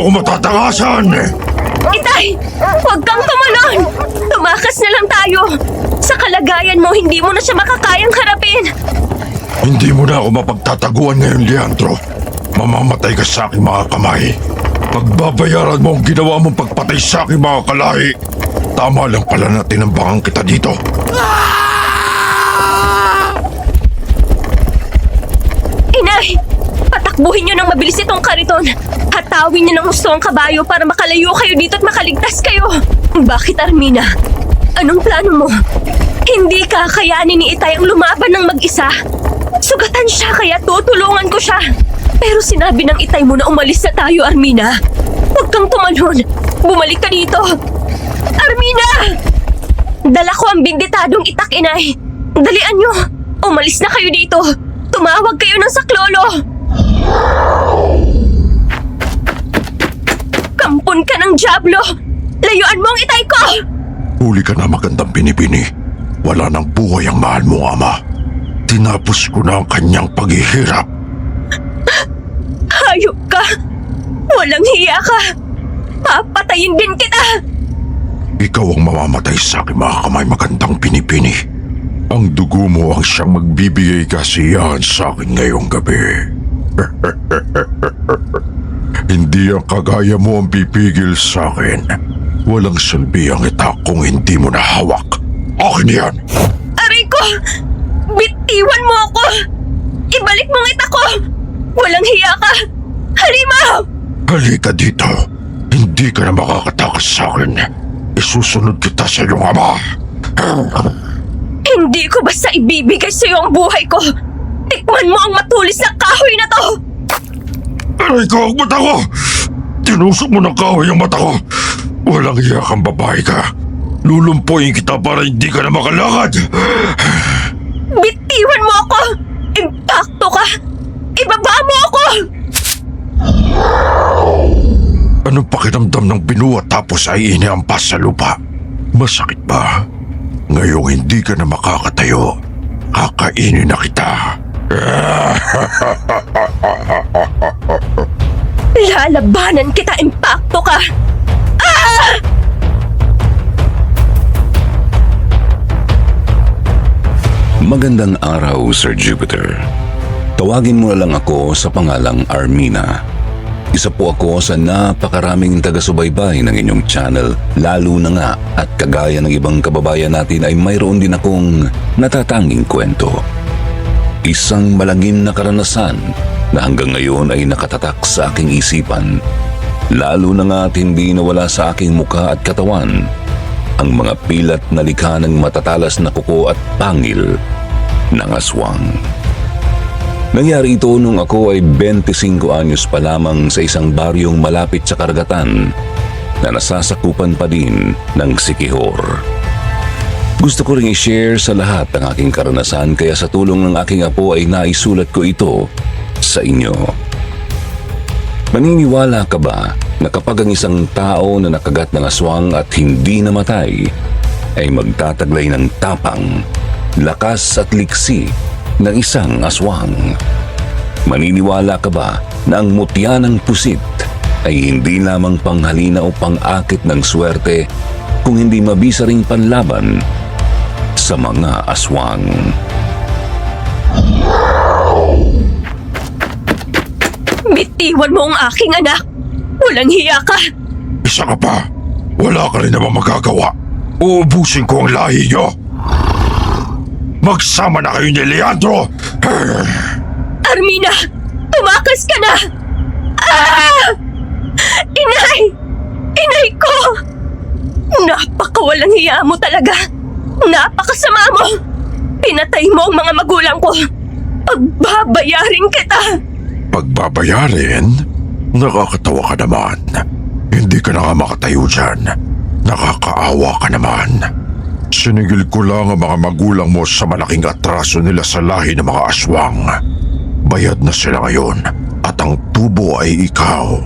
ako matatangasan! Itay! Huwag kang tumalon! Tumakas na lang tayo! Sa kalagayan mo, hindi mo na siya makakayang harapin! Hindi mo na ako mapagtataguan ngayon, Leandro. Mamamatay ka sa aking mga kamay. Pagbabayaran mo ang ginawa mong pagpatay sa aking mga kalahi. Tama lang pala na tinambangan kita dito. Inay! Patakbuhin niyo ng mabilis itong kariton. Hatawin niyo ng gusto ang kabayo para makalayo kayo dito at makaligtas kayo. Bakit, Armina? Anong plano mo? Hindi kakayanin ni Itay ang lumaban ng mag-isa. Sugatan siya kaya tutulungan ko siya. Pero sinabi ng Itay mo na umalis na tayo, Armina. Huwag kang tumalon. Bumalik ka dito. Armina! Dala ko ang binditadong itak, Inay. Dalian niyo. Umalis na kayo dito. Tumawag kayo ng saklolo. Kampon ka ng Diablo. Layuan mo ang Itay ko. Huli ka na magandang binibini. Wala nang buhay ang mahal mong ama. Tinapos ko na ang kanyang paghihirap. Hayop ka. Walang hiya ka. Papatayin din kita. Ikaw ang mamamatay sa aking mga kamay, magandang pinipini. Ang dugo mo ang siyang magbibigay kasiyahan sa akin ngayong gabi. Hindi ang kagaya mo ang pipigil sa akin. Walang silbi ang itak kung hindi mo nahawak. Akin yan! Aray ko! Bitiwan mo ako! Ibalik mo ang itak ko! Walang hiya ka! Halimaw! Halika dito. Hindi ka na makakatakas sa akin. Isusunod kita sa iyong ama. Hindi ko basta ibibigay sa iyo ang buhay ko! Tikman mo ang matulis na kahoy na to! Aray ko ang mata ko! Tinusok mo ng kahoy ang mata ko! Walang hiya kang babae ka. Lulumpuin kita para hindi ka na makalakad. Bitiwan mo ako! Impakto ka! Ibaba mo ako! Anong pakiramdam ng binuhat tapos ay iniampas sa lupa? Masakit ba? Ngayong hindi ka na makakatayo, kakainin na kita. Lalabanan kita, impakto ka! Ah! Magandang araw, Sir Jupiter. Tawagin mo na lang ako sa pangalang Armina. Isa po ako sa napakaraming taga-subaybay ng inyong channel, lalo na nga at kagaya ng ibang kababayan natin ay mayroon din akong natatanging kwento. Isang malagim na karanasan na hanggang ngayon ay nakatatak sa aking isipan, lalo na nga at hindi nawala sa aking muka at katawan ang mga pilat na likha ng matatalas na kuko at pangil ng aswang. Nangyari ito nung ako ay 25 anyos pa lamang sa isang baryong malapit sa karagatan na nasasakupan pa din ng Siquijor. Gusto ko ring i-share sa lahat ang aking karanasan kaya sa tulong ng aking apo ay naisulat ko ito sa inyo. Maniniwala ka ba na kapag ang isang tao na nakagat ng aswang at hindi namatay ay magtataglay ng tapang, lakas at liksi ng isang aswang? Maniniwala ka ba na ang mutya ng pusit ay hindi lamang panghalina o pang-akit ng swerte kung hindi mabisa ring panlaban sa mga aswang? Bitiwan mo ang aking anak! Walang hiya ka! Isa ka pa. Wala ka rin naman magagawa. Uubusin ko ang lahi niyo. Magsama na kayo ni Leandro! Armina! Tumakas ka na! Ah! Inay! Inay ko! Napakawalang hiya mo talaga! Napakasama mo! Pinatay mo ang mga magulang ko! Pagbabayarin kita! Pagbabayarin? Nakakatawa ka naman. Hindi ka na nga makatayo dyan. Nakakaawa ka naman. Sinigil ko lang ang mga magulang mo sa malaking atraso nila sa lahi ng mga aswang. Bayad na sila ngayon at ang tubo ay ikaw.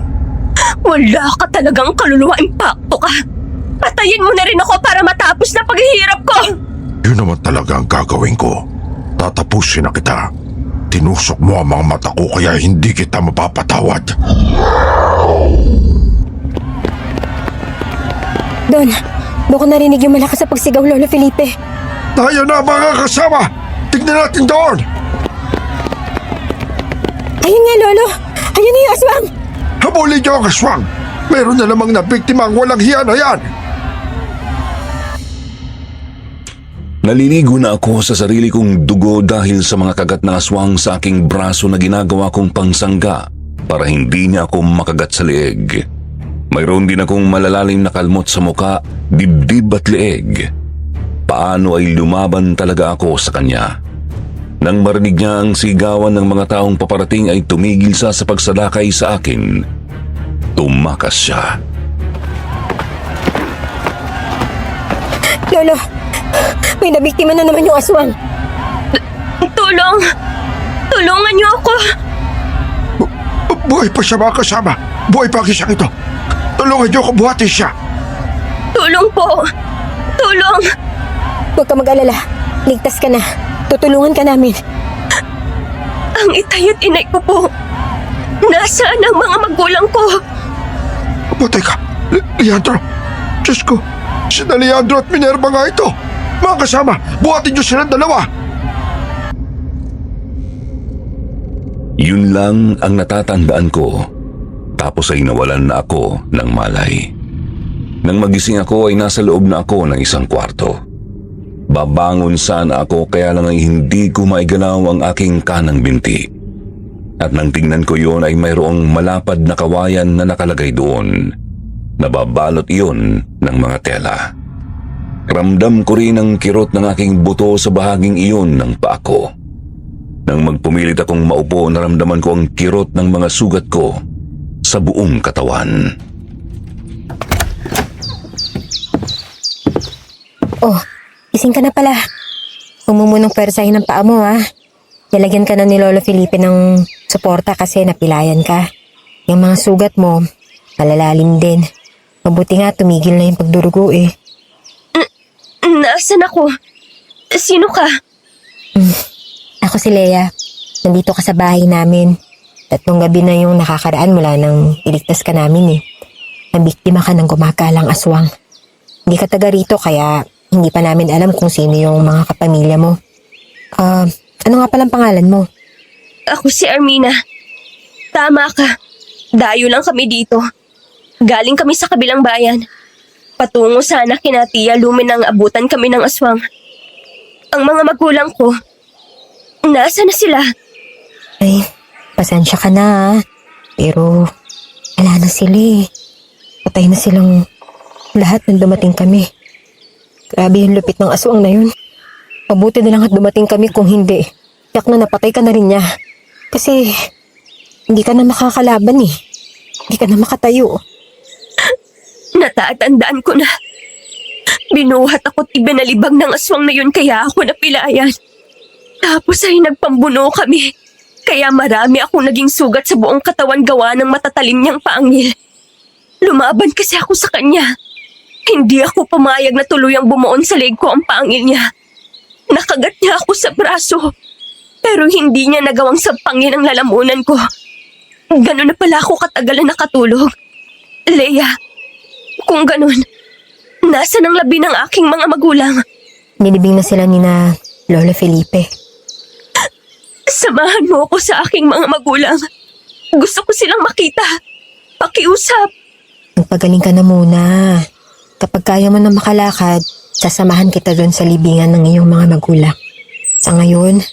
Wala ka talagang kaluluwa, impakto ka! Patayin mo na rin ako para matapos na paghihirap ko! Yun naman talaga ang gagawin ko. Tatapusin na kita. Tinusok mo ang mga mata ko kaya hindi kita mapapatawad. Doon ko narinig yung malakas sa pagsigaw, Lolo Felipe. Tayo na mga kasama! Tignan natin doon! Ayun nga, Lolo! Ayun na yung aswang! Habulin niyo ang aswang! Meron na namang nabiktima ang walang hiya na yan! Naliligo na ako sa sarili kong dugo dahil sa mga kagat na aswang sa aking braso na ginagawa kong pangsangga para hindi niya ako makagat sa leeg. Mayroon din akong malalalim na kalmot sa muka, dibdib at leeg. Paano ay lumaban talaga ako sa kanya? Nang marinig niya ang sigawan ng mga taong paparating ay tumigil siya sa pagsalakay sa akin. Tumakas siya. Lolo, may nabiktima na naman yung aswang. Tulong! Tulungan niyo ako! Buhay pa siya mga kasama! Buhay pa ang isang ito! Tulungan niyo ako buhatin siya! Tulong po! Tulong! Huwag ka mag-alala. Ligtas ka na. Tutulungan ka namin. Ang itay at inay ko po. Nasaan ang mga magulang ko? Patay ka! Leandro! Diyos ko! Sina Leandro at Minerva nga ito! Mga kasama! Buhatin niyo silang dalawa! Yun lang ang natatandaan ko. Tapos ay nawalan na ako ng malay. Nang magising ako ay nasa loob na ako ng isang kwarto. Babangon sana ako kaya lang ay hindi ko maigalaw ang aking kanang binti. At nang tingnan ko yun ay mayroong malapad na kawayan na nakalagay doon. Nababalot iyon ng mga tela. Ramdam ko rin ang kirot ng aking buto sa bahaging iyon ng paa ko. Nang magpumilit akong maupo, naramdaman ko ang kirot ng mga sugat ko sa buong katawan. Oh, ising ka na pala. Huwag mo munang pwersahin ng paa mo, ha? Nilagyan ka na ni Lolo Felipe ng suporta kasi napilayan ka. Yung mga sugat mo, malalalim din. Mabuti nga tumigil na yung pagdurugo eh. Nasaan ako? Sino ka? Ako si Lea. Nandito ka sa bahay namin. Tatlong gabi na yung nakakaraan mula nang iligtas ka namin eh. Nabiktima ka ng gumagalang aswang. Hindi ka taga rito kaya hindi pa namin alam kung sino yung mga kapamilya mo. Ano nga palang pangalan mo? Ako si Armina. Tama ka. Dayo lang kami dito. Galing kami sa kabilang bayan. Patungo sana kina Tia Lumen nang abutan kami ng aswang. Ang mga magulang ko, nasa na sila? Ay, pasensya ka na ha. Pero wala na sila eh. Patay na silang lahat nang dumating kami. Grabe yung lupit ng aswang na yun. Mabuti na lang at dumating kami kung hindi. Tiyak na napatay ka na rin niya. Kasi hindi ka na makakalaban eh. Hindi ka na makatayo. Natatandaan ko na. Binuhat ako't ibinalibag ng aswang na yun kaya ako napilayan. Tapos ay nagpambuno kami. Kaya marami akong naging sugat sa buong katawan gawa ng matatalim niyang paangil. Lumaban kasi ako sa kanya. Hindi ako pumayag na tuluyang bumuon sa leg ko ang paangil niya. Nakagat niya ako sa braso. Pero hindi niya nagawang sampangin ang lalamunan ko. Ganun na pala ako katagal na nakatulog. Leia, kung ganun, nasa ng labi ng aking mga magulang? Nilibing na sila ni na Lolo Felipe. Samahan mo ako sa aking mga magulang. Gusto ko silang makita. Pakiusap. Magpagaling ka na muna. Kapag kaya mo na makalakad, sasamahan kita doon sa libingan ng iyong mga magulang. Sa ngayon,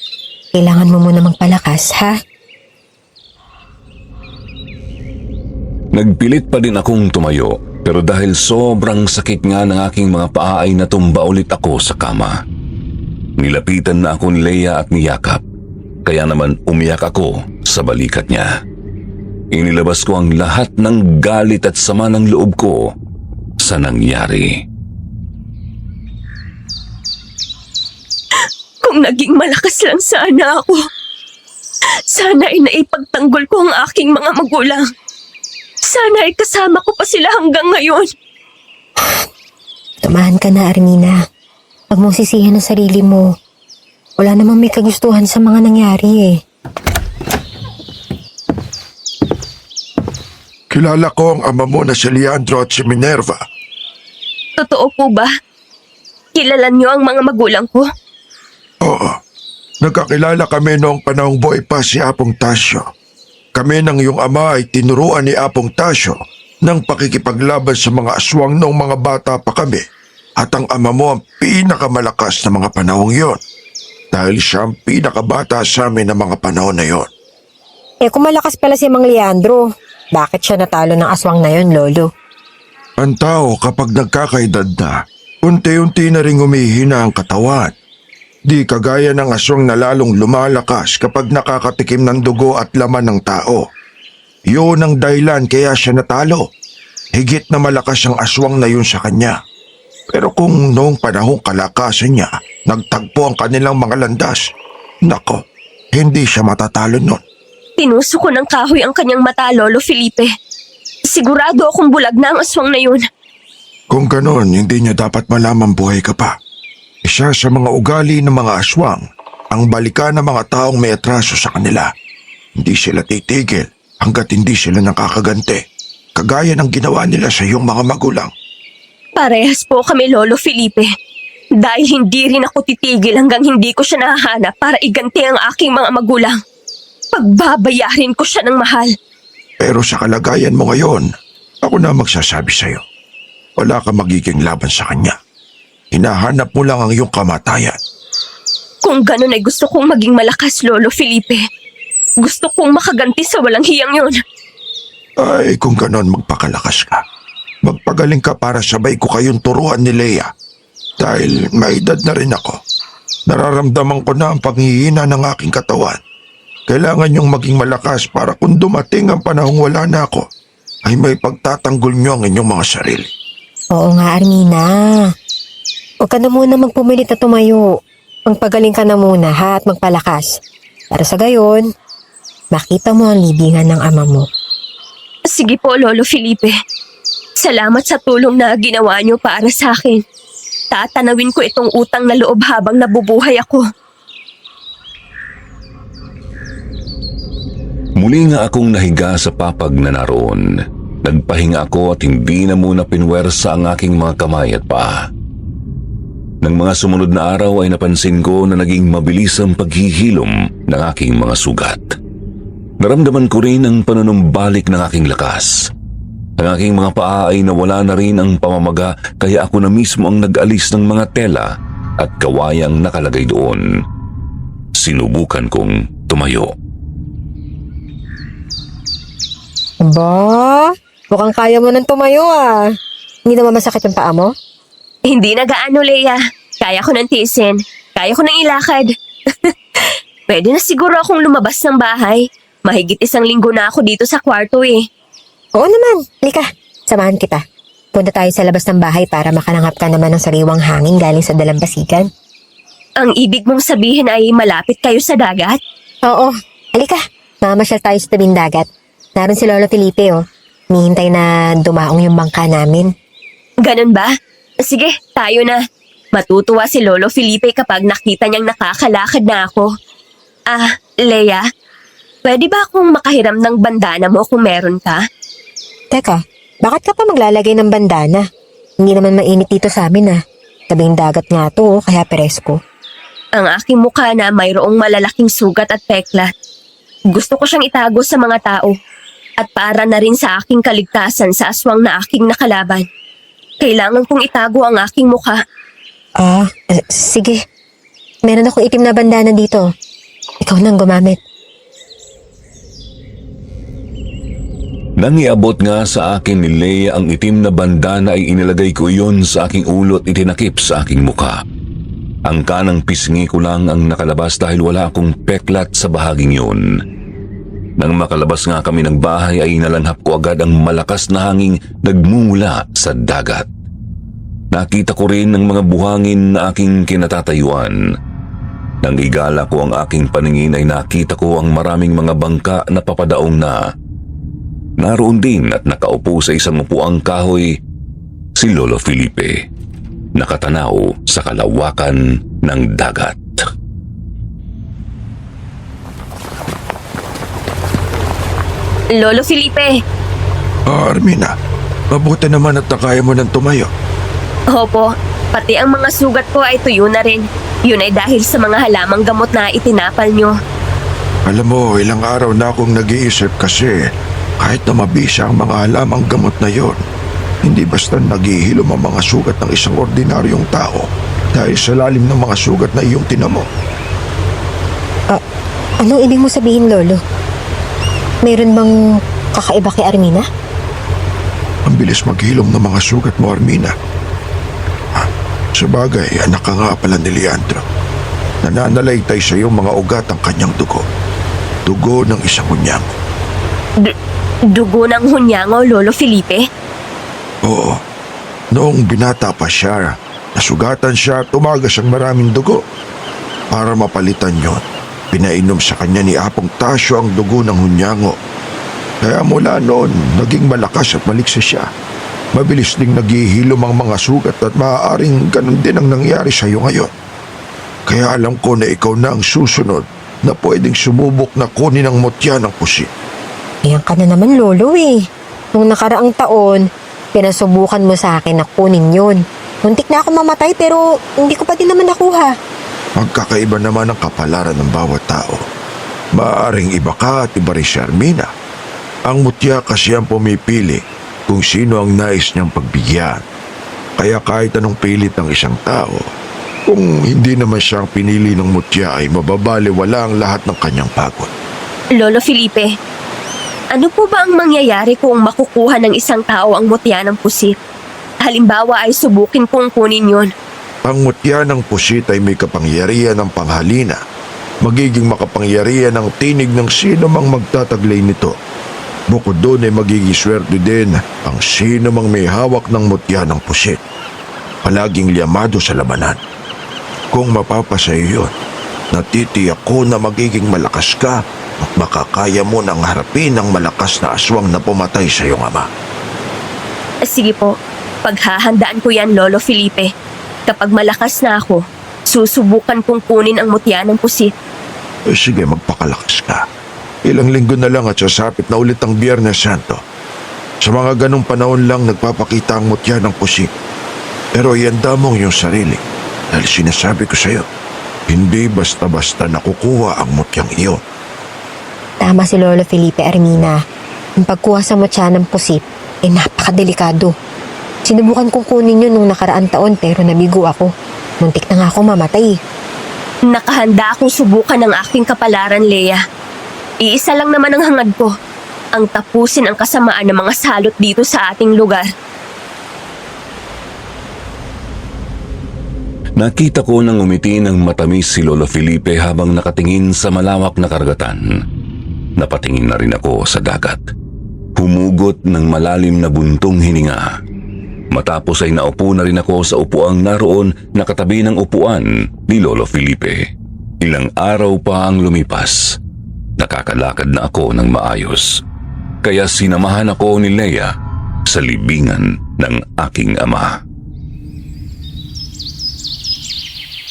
kailangan mo muna magpalakas, ha? Nagpilit pa din akong tumayo, pero dahil sobrang sakit nga ng aking mga paa ay natumba ulit ako sa kama. Nilapitan na ako ni Lea at niyakap, kaya naman umiyak ako sa balikat niya. Inilabas ko ang lahat ng galit at sama ng loob ko sa nangyari. Kung naging malakas lang sana ako, sana ay naipagtanggol ko ang aking mga magulang. Sana ay kasama ko pa sila hanggang ngayon. Tumahan ka na, Armina. Huwag mong sisihin ang sarili mo. Wala namang may kagustuhan sa mga nangyari eh. Kilala ko ang ama mo na si Leandro at si Minerva. Totoo po ba? Kilala niyo ang mga magulang ko? Oo. Nagkakilala kami noong panahong buhay pa si Apong Tasyo. Kami ng iyong ama ay tinuruan ni Apong Tasyo ng pakikipaglaban sa mga aswang noong mga bata pa kami. At ang ama mo ang pinakamalakas na mga panahong yon. Dahil siya ang pinakabata sa amin ng mga panahon na yon. Kung malakas pala si Mang Leandro, bakit siya natalo ng aswang na yon, Lolo? Ang tao kapag nagkakaedad na, unti-unti na rin humihina ang katawan. Di kagaya ng aswang na lalong lumalakas kapag nakakatikim ng dugo at laman ng tao. Yun ang dahilan kaya siya natalo. Higit na malakas ang aswang na yun sa kanya. Pero kung noong panahong kalakasan niya, nagtagpo ang kanilang mga landas, nako, hindi siya matatalo nun. Tinuso ko ng kahoy ang kanyang mata, Lolo Felipe. Sigurado akong bulag na ang aswang na yun. Kung ganon, hindi niya dapat malaman buhay ka pa. Isa sa mga ugali ng mga aswang, ang balikan ng mga taong may atraso sa kanila. Hindi sila titigil hanggat hindi sila nakakaganti. Kagaya ng ginawa nila sa iyong mga magulang. Parehas po kami, Lolo Felipe. Dahil hindi rin ako titigil hanggang hindi ko siya nahahanap para iganti ang aking mga magulang. Pagbabayarin ko siya ng mahal. Pero sa kalagayan mo ngayon, ako na magsasabi sa iyo. Wala ka magiging laban sa kanya. Hinahanap mo lang ang iyong kamatayan. Kung ganun ay gusto kong maging malakas, Lolo Felipe. Gusto kong makaganti sa walang hiyang yun. Ay, kung ganon magpakalakas ka. Magpagaling ka para sabay ko kayong turuan ni Leia. Dahil may edad na rin ako. Nararamdaman ko na ang panghihina ng aking katawan. Kailangan niyong maging malakas para kung dumating ang panahong wala na ako, ay may pagtatanggol niyo ang inyong mga sarili. Oo nga, Armina. Huwag ka na muna magpumilit na tumayo. Magpagaling ka na muna ha at magpalakas. Para sa gayon, makita mo ang libingan ng ama mo. Sige po, Lolo Felipe. Salamat sa tulong na ginawa niyo para sa akin. Tatanawin ko itong utang na loob habang nabubuhay ako. Muli nga akong nahiga sa papag na naroon. Nagpahinga ako at hindi na muna pinwersa ang aking mga kamay at paa. Nang mga sumunod na araw ay napansin ko na naging mabilis ang paghihilom ng aking mga sugat. Naramdaman ko rin ang panunumbalik ng aking lakas. Ang aking mga paa ay nawala na rin ang pamamaga kaya ako na mismo ang nag-alis ng mga tela at kawayang nakalagay doon. Sinubukan kong tumayo. Aba, mukhang kaya mo nang tumayo ah. Hindi naman masakit yung paa mo? Hindi na gaano, Leia. Kaya ko nang tiisin. Kaya ko nang ilakad. Pwede na siguro akong lumabas ng bahay. Mahigit 1 linggo na ako dito sa kwarto eh. Oo naman, halika. Samahan kita. Punta tayo sa labas ng bahay para makalanghap ka naman ng sariwang hangin galing sa dalampasigan. Ang ibig mong sabihin ay malapit kayo sa dagat? Oo, halika. Mamasyal tayo sa tabing dagat. Naroon si Lolo Felipe oh. Nihintay na dumaong yung bangka namin. Ganun ba? Sige, tayo na. Matutuwa si Lolo Felipe kapag nakita niyang nakakalakad na ako. Leia, pwede ba akong makahiram ng bandana mo kung meron ka? Teka, bakit ka pa maglalagay ng bandana? Hindi naman mainit dito sa amin ah. Tabing dagat nga to, kaya presko. Ang aking mukha na mayroong malalaking sugat at peklat. Gusto ko siyang itago sa mga tao. At para na rin sa aking kaligtasan sa aswang na aking nakalaban. Kailangan kong itago ang aking mukha. Sige. Meron akong itim na bandana dito. Ikaw nang gumamit. Nang iabot nga sa akin ni Leia ang itim na bandana ay inilagay ko iyon sa aking ulo at itinakip sa aking mukha. Ang kanang pisngi ko lang ang nakalabas dahil wala akong peklat sa bahaging yun. Nang makalabas nga kami ng bahay ay nalanghap ko agad ang malakas na hanging nagmumula sa dagat. Nakita ko rin ang mga buhangin na aking kinatatayuan. Nang igala ko ang aking paningin ay nakita ko ang maraming mga bangka na papadaong na. Naroon din at nakaupo sa isang upuang kahoy si Lolo Felipe, nakatanaw sa kalawakan ng dagat. Lolo Felipe, Armina, mabuti naman at nakaya mo nang tumayo. Opo, pati ang mga sugat ko ay tuyo na rin. Yun ay dahil sa mga halamang gamot na itinapal nyo. Alam mo, ilang araw na akong nag-iisip kasi kahit na mabisa ang mga halamang gamot na yon, hindi basta naghihilom ang mga sugat ng isang ordinaryong tao dahil sa lalim ng mga sugat na iyong tinamo. Anong ibig mo sabihin, Lolo? Meron bang kakaiba kay Armina? Ang bilis maghilom ng mga sugat mo, Armina. Sabagay, anak ka nga pala ni Leandro. Nananalaytay sa iyong mga ugat ang kanyang dugo. Dugo ng isang hunyang. Dugo ng hunyango, Lolo Felipe? Oo. Noong binata pa siya, nasugatan siya at tumagas ang maraming dugo. Para mapalitan yon, pinainom sa kanya ni Apong Tasyo ang dugo ng hunyango. Kaya mula noon, naging malakas at maligsa siya. Mabilis ding naghihilom ang mga sugat at maaaring ganun din ang nangyari sa iyo ngayon. Kaya alam ko na ikaw na ang susunod na pwedeng sumubok na kunin ang mutya ng pusit. Ayan ka na naman, Lolo eh. Nung nakaraang taon, pinasubukan mo sa akin na kunin yun. Muntik na ako mamatay pero hindi ko pa din naman nakuha. Magkakaiba naman ang kapalaran ng bawat tao. Maaaring iba ka at iba rin si Armina. Ang mutya kasi ang pumipili kung sino ang nais niyang pagbigyan. Kaya kahit anong pilit ng isang tao, kung hindi naman siyang pinili ng mutya ay mababaliwala ang lahat ng kanyang pagod. Lolo Felipe, ano po ba ang mangyayari kung makukuha ng isang tao ang mutya ng pusit? Halimbawa ay subukin kong kunin yun. Ang mutya ng pusit ay may kapangyarihan ng panghalina. Magiging makapangyarihan ang tinig ng sino mang magtataglay nito. Bukod doon ay magiging swerte din ang sino mang may hawak ng mutya ng pusit. Palaging liyamado sa labanan. Kung mapapasayo yun, natitiyak ko na magiging malakas ka at makakaya mo nang harapin ang malakas na aswang na pumatay sa iyong ama. Sige po, paghahandaan ko yan, Lolo Felipe. Kapag malakas na ako, susubukan kong kunin ang mutya ng pusit. Sige, magpakalakas ka. Ilang linggo na lang at sasapit na ulit ang Biyernes Santo. Sa mga ganong panahon lang nagpapakita ang mutya ng pusit. Pero ihanda mo ang iyong sarili dahil sinasabi ko sa iyo, hindi basta-basta nakukuha ang mutyang iyon. Tama si Lolo Felipe, Armina. Ang pagkuha sa mutya ng pusit ay napakadelikado. Sinubukan kong kunin yun nung nakaraang taon pero nabigo ako. Muntik na nga ako mamatay. Nakahanda akong subukan ng aking kapalaran, Leia. Iisa lang naman ang hangad ko, ang tapusin ang kasamaan ng mga salot dito sa ating lugar. Nakita ko nang umiti ng matamis si Lolo Felipe habang nakatingin sa malawak na karagatan. Napatingin na rin ako sa dagat. Humugot ng malalim na buntong hininga. Matapos ay naupo na rin ako sa upuang naroon na katabi ng upuan ni Lolo Felipe. Ilang araw pa ang lumipas. Nakakalakad na ako ng maayos. Kaya sinamahan ako ni Leia sa libingan ng aking ama.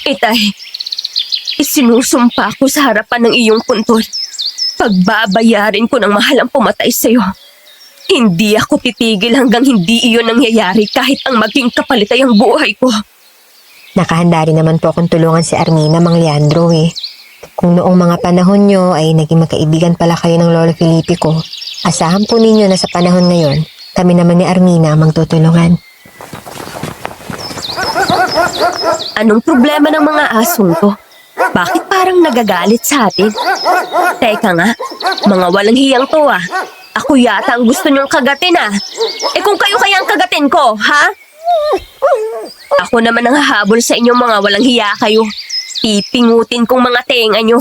Itay, isinusumpa ko sa harapan ng iyong puntod. Pagbabayarin ko ng mahal ang pumatay sa'yo. Hindi ako titigil hanggang hindi iyon nangyayari kahit ang maging kapalit ay ang buhay ko. Nakahanda rin naman po akong tulungan si Armina, Mang Leandro eh. Kung noong mga panahon nyo ay naging magkaibigan pala kayo ng Lolo Felipe ko, asahan po ninyo na sa panahon ngayon, kami naman ni Armina ang magtutulungan. Anong problema ng mga asong to? Bakit parang nagagalit sa atin? Teka nga, mga walang hiyang to ah. Ako yata ang gusto niyong kagatin ah. Eh kung kayo kaya ang kagatin ko, ha? Ako naman ang hahabol sa inyong mga walang hiya kayo. Ipingutin kong mga tenga nyo.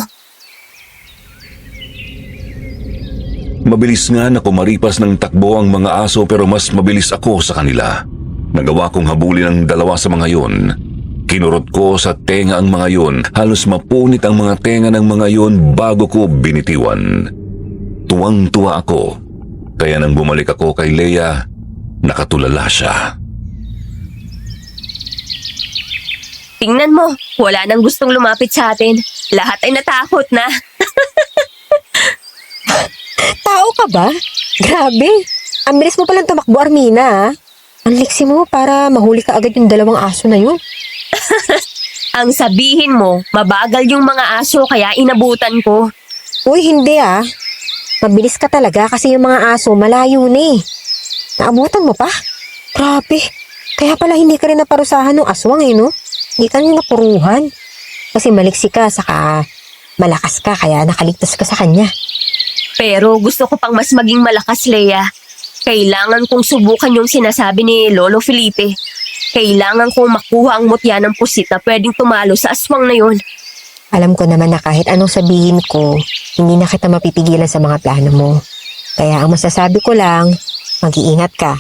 Mabilis nga na kumaripas ng takbo ang mga aso pero mas mabilis ako sa kanila. Nagawa kong habulin ang dalawa sa mga yun. Kinurot ko sa tenga ang mga yun. Halos mapunit ang mga tenga ng mga yun bago ko binitiwan. Tuwang-tuwa ako. Kaya nang bumalik ako kay Leia, nakatulala siya. Tingnan mo, wala nang gustong lumapit sa atin. Lahat ay natakot na. Tao ka ba? Grabe! Ang bilis mo palang tumakbo, Armina. Ang liksi mo para mahuli ka agad yung dalawang aso na yun. Ang sabihin mo, mabagal yung mga aso kaya inabutan ko. Uy, hindi ah. Mabilis ka talaga kasi yung mga aso malayo na eh. Naabutan mo pa? Grabe. Kaya pala hindi ka rin naparusahan ng aswang eh, no? Hindi ka niya napuruhan. Kasi maliksi ka, saka malakas ka, kaya nakaligtas ka sa kanya. Pero gusto ko pang mas maging malakas, Leia. Kailangan kong subukan yung sinasabi ni Lolo Felipe. Kailangan kong makuha ang mutya ng pusit na pwedeng tumalo sa aswang na yun. Alam ko naman na kahit anong sabihin ko, hindi na kita mapipigilan sa mga plano mo. Kaya ang masasabi ko lang, mag-iingat ka,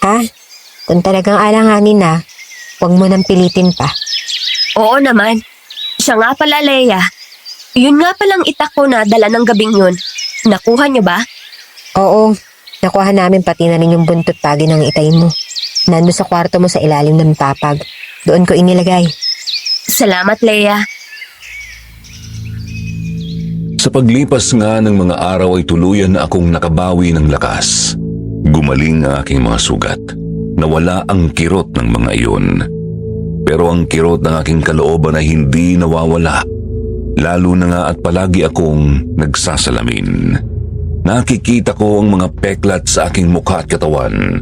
ha? Kung talagang alanganin na, huwag mo nang pilitin pa. Oo naman. Siya nga pala, Leia. Yun nga palang itak ko na dala ng gabing yun. Nakuha niyo ba? Oo, nakuha namin pati na rin yung buntot pagi ng itay mo. Nandun sa kwarto mo sa ilalim ng papag. Doon ko inilagay. Salamat, Leia. Sa paglipas nga ng mga araw ay tuluyan na akong nakabawi ng lakas. Gumaling ang aking mga sugat. Nawala ang kirot ng mga iyon. Pero ang kirot ng aking kalooban ay hindi nawawala. Lalo na nga at palagi akong nagsasalamin. Nakikita ko ang mga peklat sa aking mukha at katawan.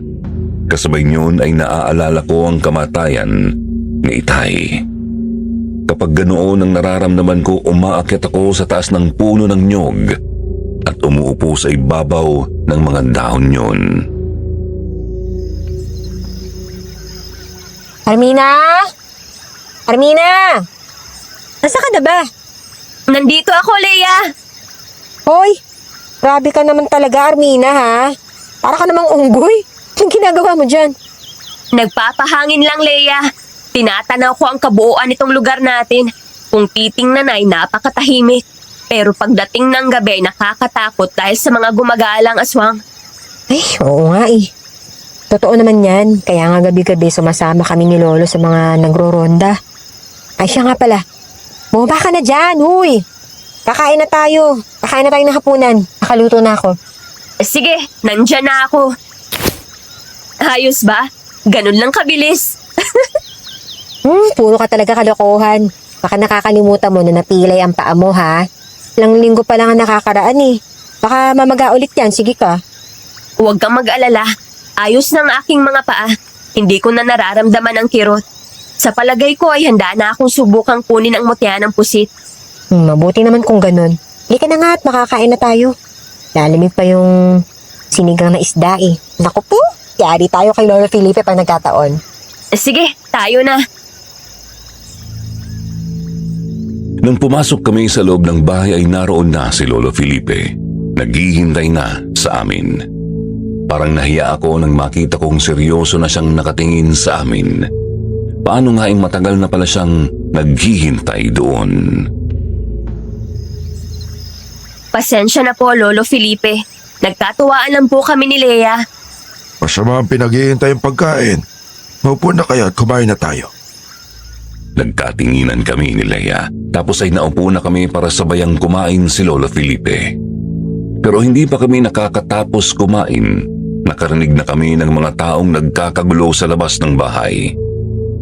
Kasabay niyon ay naaalala ko ang kamatayan ni Itay. Kapag ganoon ang nararamdaman ko, umaakyat ako sa taas ng puno ng nyog at umuupo sa ibabaw ng mga dahon yun. Armina! Armina! Nasa ka na ba? Nandito ako, Leia. Hoy! Grabe ka naman talaga, Armina, ha? Para ka namang unggoy. Anong ginagawa mo dyan? Nagpapahangin lang, Leia. Tinatanaw ko ang kabuuan nitong lugar natin. Kung titingnan ay napakatahimik. Pero pagdating ng gabi ay nakakatakot dahil sa mga gumagalang aswang. Ay, oo nga eh. Totoo naman yan. Kaya nga gabi-gabi sumasama kami ni Lolo sa mga nagro-ronda. Ay, siya nga pala. Bumaba ka na dyan, huy! Kakain na tayo. Kakain na tayo ng hapunan. Nakaluto na ako. Sige, nandyan na ako. Ayos ba? Ganun lang kabilis. Puro ka talaga kalokohan. Baka nakakalimutan mo na napilay ang paa mo, ha? Ilang linggo pa lang ang nakakaraan eh. Baka mamaga ulit yan. Sige ka. Huwag kang mag-alala. Ayos ng aking mga paa. Hindi ko na nararamdaman ang kirot. Sa palagay ko ay handa na akong subukang kunin ang mutya ng pusit. Mabuti naman kung ganun. Halika na nga at makakain na tayo. Lalamig pa yung sinigang na isda eh. Naku po, yari tayo kay Lolo Felipe pag nagkataon. Sige, tayo na. Nang pumasok kami sa loob ng bahay ay naroon na si Lolo Felipe. Naghihintay na sa amin. Parang nahiya ako nang makita kong seryoso na siyang nakatingin sa amin. Paano nga matagal na pala siyang naghihintay doon? Pasensya na po, Lolo Felipe. Nagkatuwaan lang po kami ni Leia. Masama ang pinaghihintay ang pagkain. Maupo na kaya at kumain na tayo. Nagkatinginan kami ni Leia, tapos ay naupo na kami para sabayang kumain si Lolo Felipe. Pero hindi pa kami nakakatapos kumain, nakarinig na kami ng mga taong nagkakagulo sa labas ng bahay.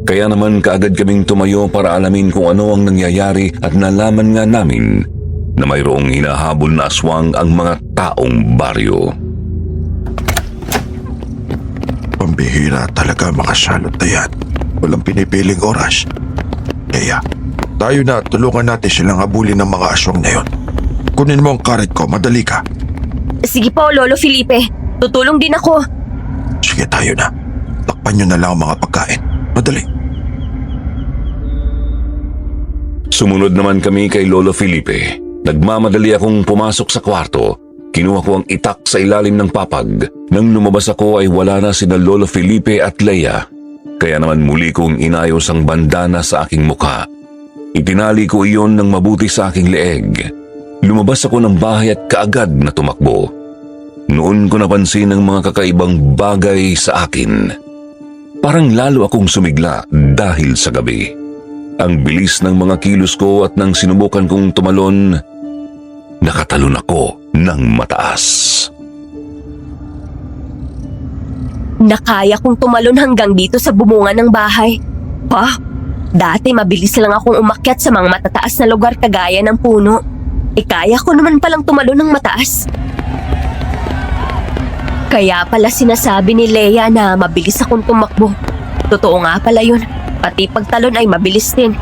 Kaya naman kaagad kaming tumayo para alamin kung ano ang nangyayari at nalaman nga namin na mayroong hinahabol na aswang ang mga taong baryo. Pambihira talaga makasalot na yan. Walang pinipiling oras. Kaya, tayo na tulungan natin silang habulin ng mga aswang na yon. Kunin mo ang karet ko, madali ka. Sige po, Lolo Felipe. Tutulong din ako. Sige, tayo na. Takpan nyo na lang ang mga pagkain. Madali. Sumunod naman kami kay Lolo Felipe. Nagmamadali akong pumasok sa kwarto. Kinuha ko ang itak sa ilalim ng papag. Nang lumabas ako ay wala na sina Lolo Felipe at Leia. Kaya naman muli kong inayos ang bandana sa aking mukha. Itinali ko iyon ng mabuti sa aking leeg. Lumabas ako ng bahay at kaagad na tumakbo. Noon ko napansin ang mga kakaibang bagay sa akin. Parang lalo akong sumigla dahil sa gabi. Ang bilis ng mga kilos ko at nang sinubukan kong tumalon, nakatalon ako ng mataas. na kaya kong tumalon hanggang dito sa bubungan ng bahay. Ha? Dati mabilis lang akong umakyat sa mga matataas na lugar kagaya ng puno. Kaya ko naman palang tumalon ng mataas. Kaya pala sinasabi ni Leia na mabilis akong tumakbo. Totoo nga pala yun. Pati pagtalon ay mabilis din.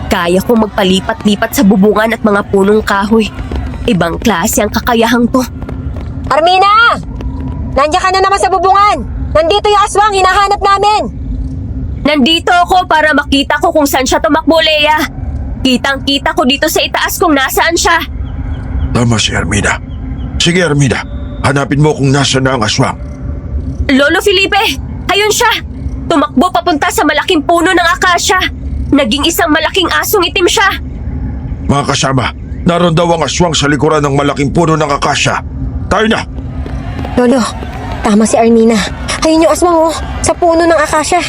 Kaya kong magpalipat-lipat sa bubungan at mga punong kahoy. Ibang klase ang kakayahang to. Armina! Nandiyan ka na naman sa bubungan! Nandito yung aswang, hinahanap namin! Nandito ako para makita ko kung saan siya tumakbo, Leia. Kitang-kita ko dito sa itaas kung nasaan siya. Tama si Armina. Sige Armina, hanapin mo kung nasa na ang aswang. Lolo Felipe, ayun siya. Tumakbo papunta sa malaking puno ng akasya. Naging isang malaking asong itim siya. Mga kasama, naroon daw ang aswang sa likuran ng malaking puno ng akasya. Tayo na! Lolo, tama si Armina. Ayun yung aswang oh, sa puno ng akasya.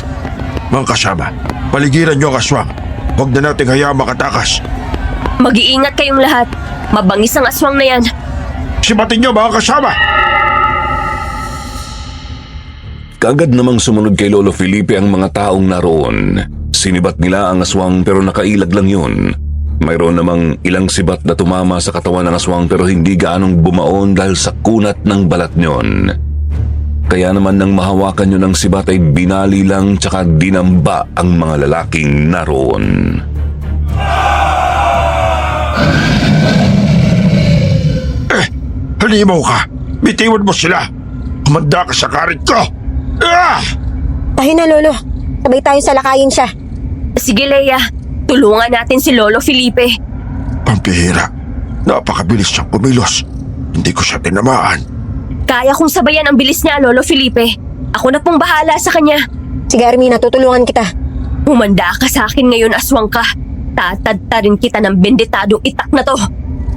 Mga kasama, paligiran niyo ang aswang. Huwag na nating hayaang makatakas. Mag-iingat kayong lahat. Mabangis ang aswang na yan. Sibatin niyo mga kasama! Kaagad namang sumunod kay Lolo Felipe ang mga taong naroon. Sinibat nila ang aswang pero nakailag lang yun. Mayroon namang ilang sibat na tumama sa katawan ng aswang pero hindi gaanong bumaon dahil sa kunat ng balat nyon. Kaya naman nang mahawakan yun ng sibat ay binali lang tsaka dinamba ang mga lalaking naroon. Halimaw ka! Bitiwan mo sila! Kumanda ka sa karit ko! Ah! Tayo na, Lolo. Sabay tayo salakayin siya. Sige, Leia. Tulungan natin si Lolo Felipe. Pampihira, napakabilis siyang kumilos. Hindi ko siya tinamaan. Kaya kong sabayan ang bilis niya, Lolo Felipe. Ako na pong bahala sa kanya. Sige, Armina, tutulungan kita. Humanda ka sa akin ngayon, aswang ka. Tatadtarin kita ng bendetadong itak na to.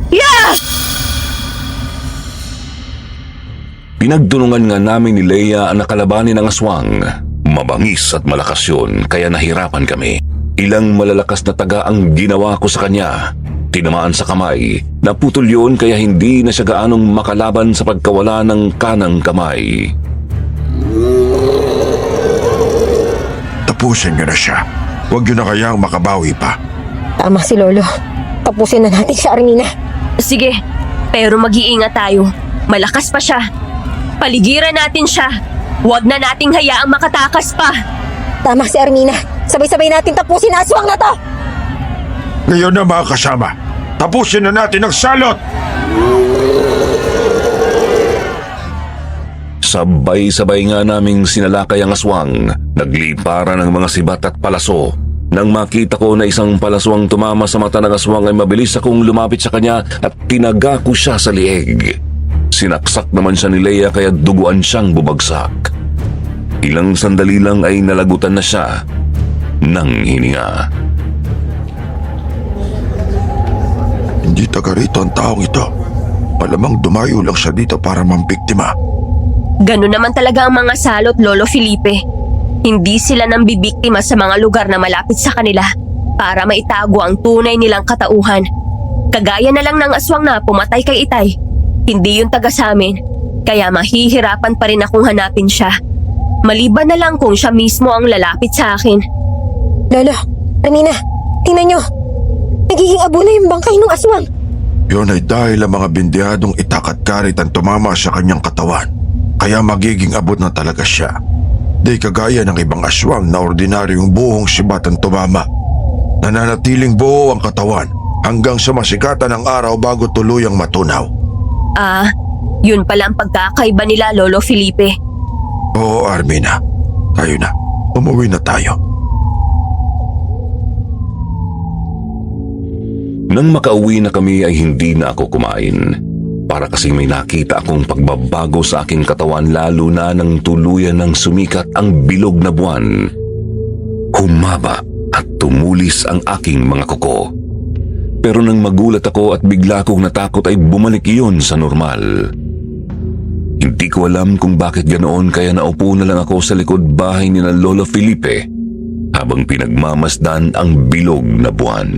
Yeah! Pinagtulungan nga namin ni Leia ang nakalabanin ng aswang. Mabangis at malakas yun kaya nahirapan kami. Ilang malalakas na taga ang ginawa ko sa kanya. Tinamaan sa kamay. Naputol yun kaya hindi na siya gaanong makalaban sa pagkawala ng kanang kamay. Tapusin niyo na siya. Huwag niyo na kayang makabawi pa. Tama si Lolo. Tapusin na natin siya, Armina. Sige, pero mag-iingat tayo. Malakas pa siya. Paligiran natin siya. Huwag na nating hayaang makatakas pa. Tama si Armina. Sabay-sabay natin tapusin ang aswang na to. Ngayon na mga kasama, tapusin na natin ang salot! Sabay-sabay nga naming sinalakay ang aswang. Nagliparan ng mga sibat at palaso. Nang makita ko na isang palaso ang tumama sa mata ng aswang ay mabilis akong lumapit sa kanya at tinaga ko siya sa lieg. Sinaksak naman siya ni Leia kaya duguan siyang bubagsak. Ilang sandali lang ay nalagutan na siya ng hininga. Hindi taga rito ang taong ito. Malamang dumayo lang siya dito para mambiktima. Ganun naman talaga ang mga salot, Lolo Felipe. Hindi sila nang bibiktima sa mga lugar na malapit sa kanila para maitago ang tunay nilang katauhan. Kagaya na lang ng aswang na pumatay kay Itay. Hindi yun taga sa amin, kaya mahihirapan pa rin akong hanapin siya. Maliban na lang kung siya mismo ang lalapit sa akin. Lolo, Armina, tingnan nyo. Nagiging abo na yung bangkay ng aswang. Yun ay dahil ang mga bindihadong itak at karit ang tumama sa kanyang katawan. Kaya magiging abot na talaga siya. Di kagaya ng ibang aswang na ordinaryong buhong sibat ang tumama. Nananatiling buo ang katawan hanggang sa masikatan ng araw bago tuluyang matunaw. Yun pala ang pagkakaiba nila, Lolo Felipe. Oo, Armina. Tayo na. Umuwi na tayo. Nang makauwi na kami ay hindi na ako kumain. Para kasi may nakita akong pagbabago sa aking katawan lalo na nang tuluyan ng sumikat ang bilog na buwan. Humaba at tumulis ang aking mga kuko. Pero nang magulat ako at bigla kong natakot ay bumalik iyon sa normal. Hindi ko alam kung bakit ganoon kaya naupo na lang ako sa likod bahay ni na Lolo Felipe habang pinagmamasdan ang bilog na buwan.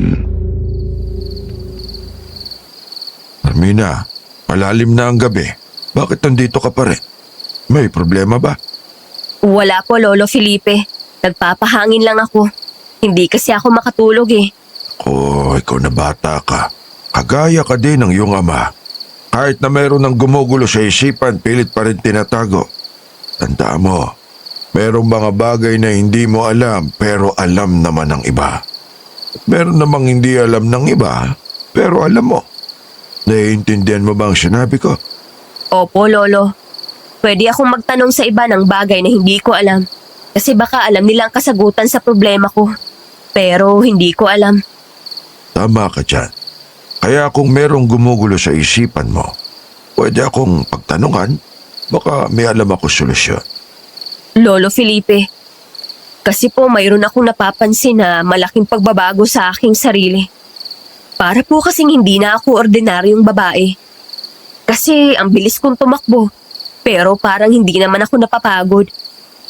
Armina, malalim na ang gabi. Bakit nandito ka pa rin? May problema ba? Wala po, Lolo Felipe. Nagpapahangin lang ako. Hindi kasi ako makatulog eh. Ikaw na bata ka. Kagaya ka din ng iyong ama. Kahit na mayroon ng gumugulo sa isipan, pilit pa rin tinatago. Tandaan mo, merong mga bagay na hindi mo alam pero alam naman ng iba. Meron namang hindi alam ng iba pero alam mo. Naiintindihan mo ba ang sinabi ko? Opo, Lolo. Pwede akong magtanong sa iba ng bagay na hindi ko alam. Kasi baka alam nila ang kasagutan sa problema ko. Pero hindi ko alam. Tama ka dyan. Kaya kung merong gumugulo sa isipan mo, pwede akong pagtanungan, baka may alam ako solusyon. Lolo Felipe, kasi po mayroon akong napapansin na malaking pagbabago sa aking sarili. Para po kasing hindi na ako ordinaryong babae. Kasi ang bilis kong tumakbo, pero parang hindi naman ako napapagod.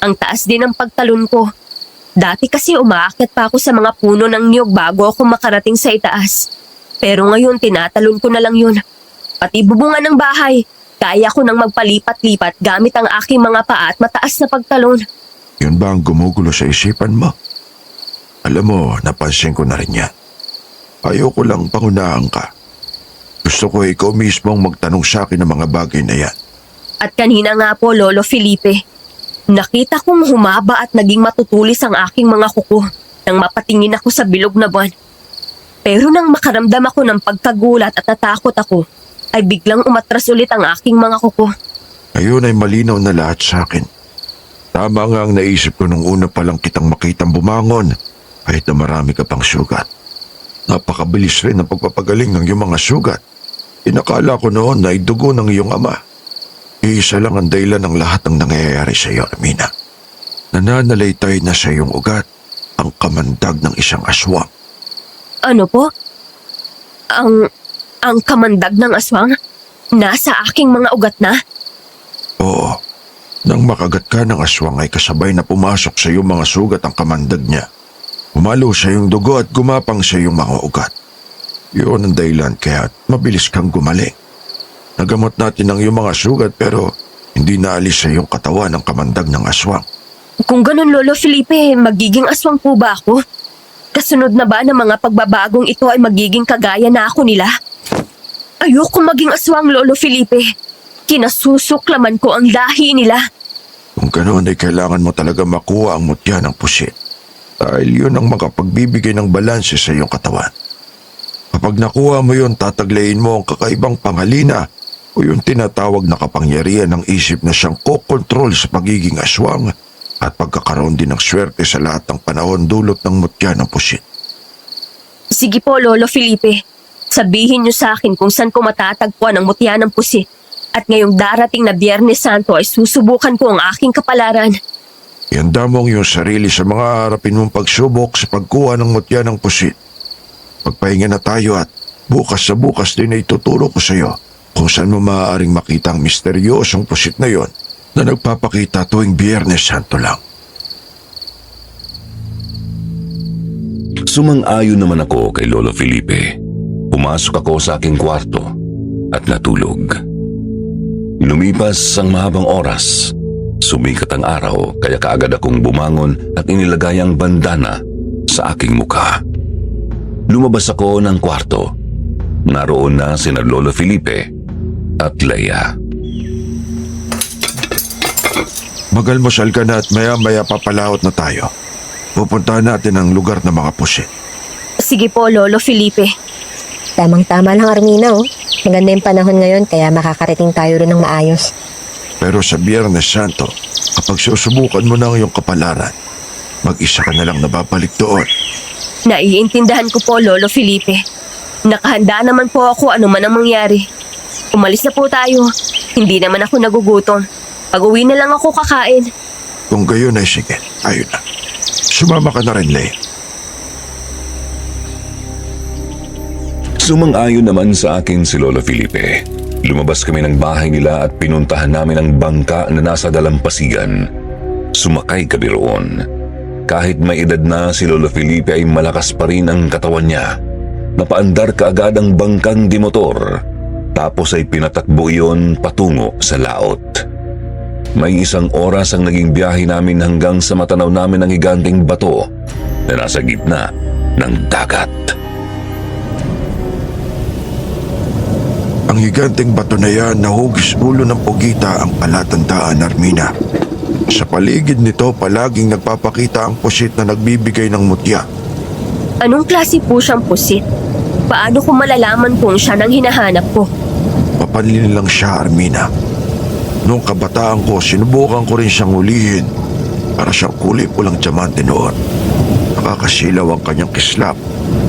Ang taas din ng pagtalon ko. Dati kasi umaakyat pa ako sa mga puno ng niyog bago ako makarating sa itaas. Pero ngayon tinatalon ko na lang yun. Pati bubungan ng bahay, kaya ko nang magpalipat-lipat gamit ang aking mga paa at mataas na pagtalon. Yun ba ang gumugulo sa isipan mo? Alam mo, napansin ko na rin yan. Ayoko lang pangunahan ka. Gusto ko ikaw mismo ang magtanong sa akin ng mga bagay na yan. At kanina nga po, Lolo Felipe, nakita kong humaba at naging matutulis ang aking mga kuko nang mapatingin ako sa bilog na buwan. Pero nang makaramdam ako ng pagkagulat at natakot ako, ay biglang umatras ulit ang aking mga kuko. Ngayon ay malinaw na lahat sa akin. Tama nga ang naisip ko nung una pa lang kitang makitang bumangon, kahit na marami ka pang sugat. Napakabilis rin ang pagpapagaling ng iyong mga sugat. Inakala ko noon na idugo ng iyong ama. Iisa lang ang dahilan ng lahat ng nangyayari sa iyo, Armina. Nananalaytay na sa iyong ugat ang kamandag ng isang aswang. Ano po? Ang kamandag ng aswang? Nasa aking mga ugat na? Oo. Nang makagat ka ng aswang ay kasabay na pumasok sa iyong mga sugat ang kamandag niya. Umalo sa iyong dugo at gumapang sa iyong mga ugat. Yun ang dahilan kaya mabilis kang gumaling. Nagamot natin ang iyong mga sugat pero hindi naalis sa iyong katawan ang kamandag ng aswang. Kung ganun, Lolo Felipe, magiging aswang po ba ako? Kasunod na ba ng mga pagbabagong ito ay magiging kagaya na ako nila? Ayoko maging aswang, Lolo Felipe. Kinasusuklaman ko ang lahi nila. Kung ganoon ay kailangan mo talaga makuha ang mutya ng pusit. Dahil yun ang makapagbibigay ng balanse sa iyong katawan. Kapag nakuha mo yun, tataglayin mo ang kakaibang pangalina o yung tinatawag na kapangyarihan ng isip na siyang kokontrol sa pagiging aswang at pagkakaroon din ng swerte sa lahat ng panahon dulot ng mutya ng pusit. Sige po, Lolo Felipe. Sabihin niyo sa akin kung saan ko matatagpuan ang mutya ng pusit. At ngayong darating na Biyernes Santo ay susubukan ko ang aking kapalaran. Ihanda mo ang iyong sarili sa mga harapin mong pagsubok sa pagkuha ng mutya ng pusit. Magpahinga na tayo at bukas sa bukas din ay tuturo ko sa iyo kung saan mo maaaring makita ang misteryosong pusit na yon na nagpapakita tuwing Biyernes Santo lang. Sumang-ayon naman ako kay Lolo Felipe. Pumasok ako sa aking kwarto at natulog. Lumipas ang mahabang oras. Sumikat ang araw kaya kaagad akong bumangon at inilagay ang bandana sa aking mukha. Lumabas ako ng kwarto. Naroon na sina Lolo Felipe at Leia. Magalmusal ka na at maya-maya papalahot na tayo. Pupuntahan natin ang lugar ng mga pusit. Sige po, Lolo Felipe. Tamang-tama lang, Armina, oh. Maganda yung panahon ngayon kaya makakarating tayo rin ng maayos. Pero sa Biyernes Santo, kapag susubukan mo na ang iyong kapalaran, mag-isa ka na lang nababalik doon. Naiintindahan ko po, Lolo Felipe. Nakahanda naman po ako ano man ang mangyari. Umalis na po tayo. Hindi naman ako nagugutom. Pag-uwi na lang ako kakain. Kung gayon ay sige, ayun na. Sumama ka na rin, Leia. Sumang-ayon naman sa akin si Lolo Felipe. Lumabas kami ng bahay nila at pinuntahan namin ang bangka na nasa dalampasigan. Sumakay kami roon. Kahit may edad na si Lolo Felipe ay malakas pa rin ang katawan niya. Napaandar kaagad ang bangkang di motor. Tapos ay pinatakbo iyon patungo sa laot. May 1 oras ang naging biyahe namin hanggang sa matanaw namin ang higanting bato na nasa gitna ng dagat. Ang higanting bato na yan nahugis ulo ng pugita ang palatandaan, Armina. Sa paligid nito palaging nagpapakita ang pusit na nagbibigay ng mutya. Anong klase po siyang pusit? Paano ko malalaman kung siya nang hinahanap ko? Mapanlin lang siya, Armina. Noong kabataan ko, sinubukan ko rin siyang hulihin para siyang kulay pulang diamante noon. Nakakasilaw ang kanyang kislap,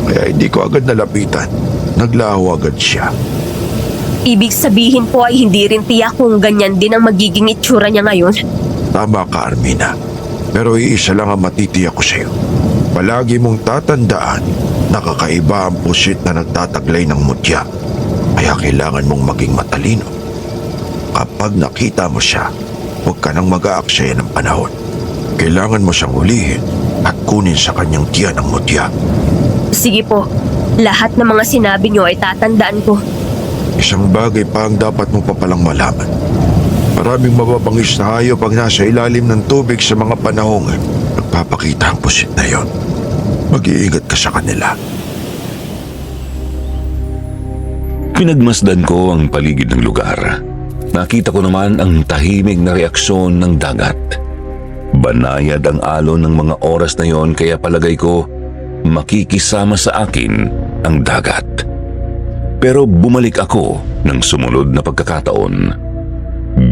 kaya hindi ko agad nalapitan. Naglaho agad siya. Ibig sabihin po ay hindi rin tiyak kung ganyan din ang magiging itsura niya ngayon. Tama ka, Armina. Pero iisa lang ang matitiyak ko sa'yo. Palagi mong tatandaan, nakakaiba ang pusit na nagtataglay ng mutya. Kaya kailangan mong maging matalino. Kapag nakita mo siya, huwag ka nang mag-aaksaya ng panahon. Kailangan mo siyang hulihin at kunin sa kanyang tiyan ang mutya. Sige po, lahat ng mga sinabi niyo ay tatandaan ko. Isang bagay pa ang dapat mo pa palang malaman. Maraming mababangis na hayop pag nasa ilalim ng tubig sa mga panahong nagpapakita ang pusit na yon. Mag-iingat ka sa kanila. Pinagmasdan ko ang paligid ng lugar. Nakita ko naman ang tahimik na reaksyon ng dagat. Banayad ang alon ng mga oras na yon, kaya palagay ko makikisama sa akin ang dagat. Pero bumalik ako ng sumunod na pagkakataon.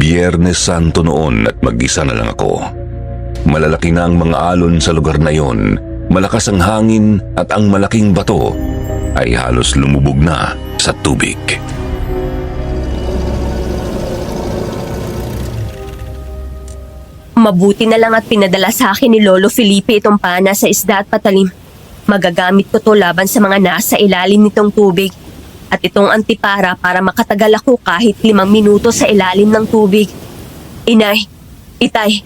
Biyernes Santo noon at mag-isa na lang ako. Malalaki na ang mga alon sa lugar na yon. Malakas ang hangin at ang malaking bato ay halos lumubog na sa tubig. Mabuti na lang at pinadala sa akin ni Lolo Felipe itong pana sa isda at patalim. Magagamit ko to laban sa mga nasa ilalim nitong tubig. At itong antipara para makatagal ako kahit 5 minuto sa ilalim ng tubig. Inay, Itay,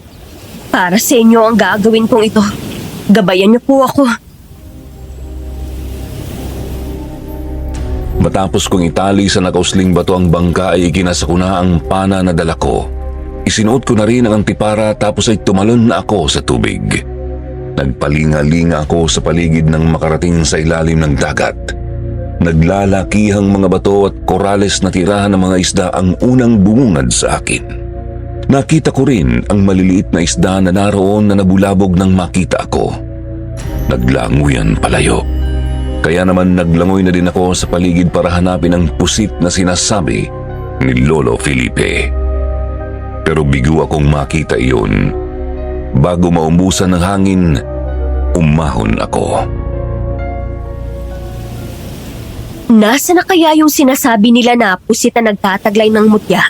para sa inyo ang gagawin kong ito. Gabayan niyo po ako. Matapos kong itali sa nakausling bato ang bangka ay ikinasa ko na ang pana na dala ko. Isinuot ko na rin ang antipara tapos ay tumalon na ako sa tubig. Nagpalinga-linga ako sa paligid ng makarating sa ilalim ng dagat. Naglalakihang mga bato at korales na tirahan ng mga isda ang unang bumungad sa akin. Nakita ko rin ang maliliit na isda na naroon na nabulabog nang makita ako. Naglanguyan palayo. Kaya naman naglangoy na din ako sa paligid para hanapin ang pusit na sinasabi ni Lolo Felipe. Pero bigo akong makita iyon. Bago maumbusan ng hangin, umahon ako. Nasa na kaya yung sinasabi nila na pusit na nagtataglay ng mutya?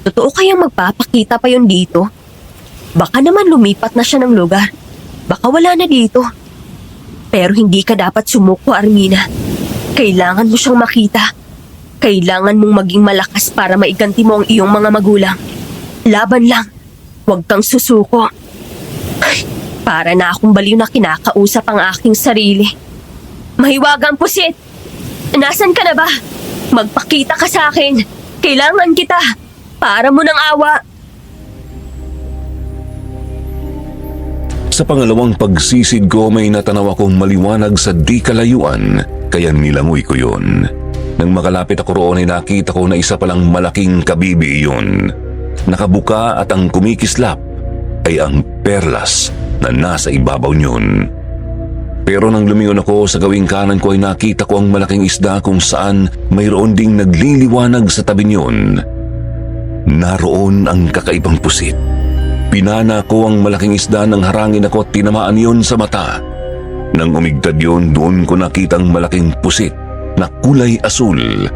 Totoo kayang magpapakita pa yun dito? Baka naman lumipat na siya ng lugar. Baka wala na dito. Pero hindi ka dapat sumuko, Armina. Kailangan mo siyang makita. Kailangan mong maging malakas para maiganti mo ang iyong mga magulang. Laban lang. Huwag kang susuko. Ay, para na akong baliw na kinakausap ang aking sarili. Mahiwagang pusit! Nasaan ka na ba? Magpakita ka sa akin. Kailangan kita. Para mo ng awa. Sa pangalawang pagsisid ko may natanaw akong maliwanag sa di kalayuan, kaya nilangoy ko yun. Nang makalapit ako roon ay nakita ko na isa palang malaking kabibi iyon. Nakabuka at ang kumikislap ay ang perlas na nasa ibabaw niyon. Pero nang lumingon ako sa gawing kanan ko ay nakita ko ang malaking isda kung saan mayroon ding nagliliwanag sa tabi niyon. Naroon ang kakaibang pusit. Pinana ko ang malaking isda nang harangin ako at tinamaan yun sa mata. Nang umigtad yun, doon ko nakita ang malaking pusit na kulay asul.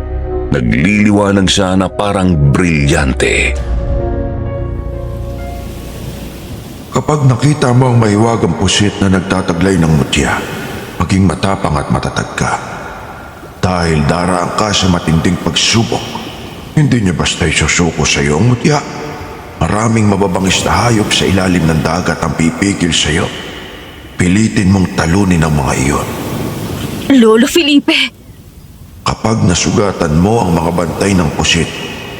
Nagliliwanag siya na parang brilyante. Kapag nakita mo ang mahiwagang pusit na nagtataglay ng mutya, maging matapang at matatag ka. Dahil daraan ka sa matinding pagsubok, hindi niya basta isusuko sa iyo ang mutya. Maraming mababangis na hayop sa ilalim ng dagat ang pipigil sa iyo. Pilitin mong talunin ang mga iyon. Lolo Felipe! Kapag nasugatan mo ang mga bantay ng pusit,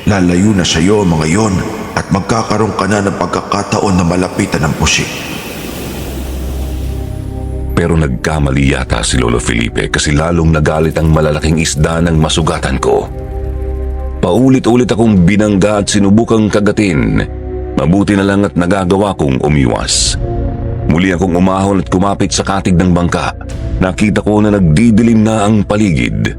lalayo na sa iyo ang mga iyon at magkakaroon ka na ng pagkakataon na malapitan ng pusit. Pero nagkamali yata si Lolo Felipe kasi lalong nagalit ang malalaking isda ng masugatan ko. Paulit-ulit akong binangga at sinubukang kagatin. Mabuti na lang at nagagawa kong umiwas. Muli akong umahon at kumapit sa katig ng bangka. Nakita ko na nagdidilim na ang paligid.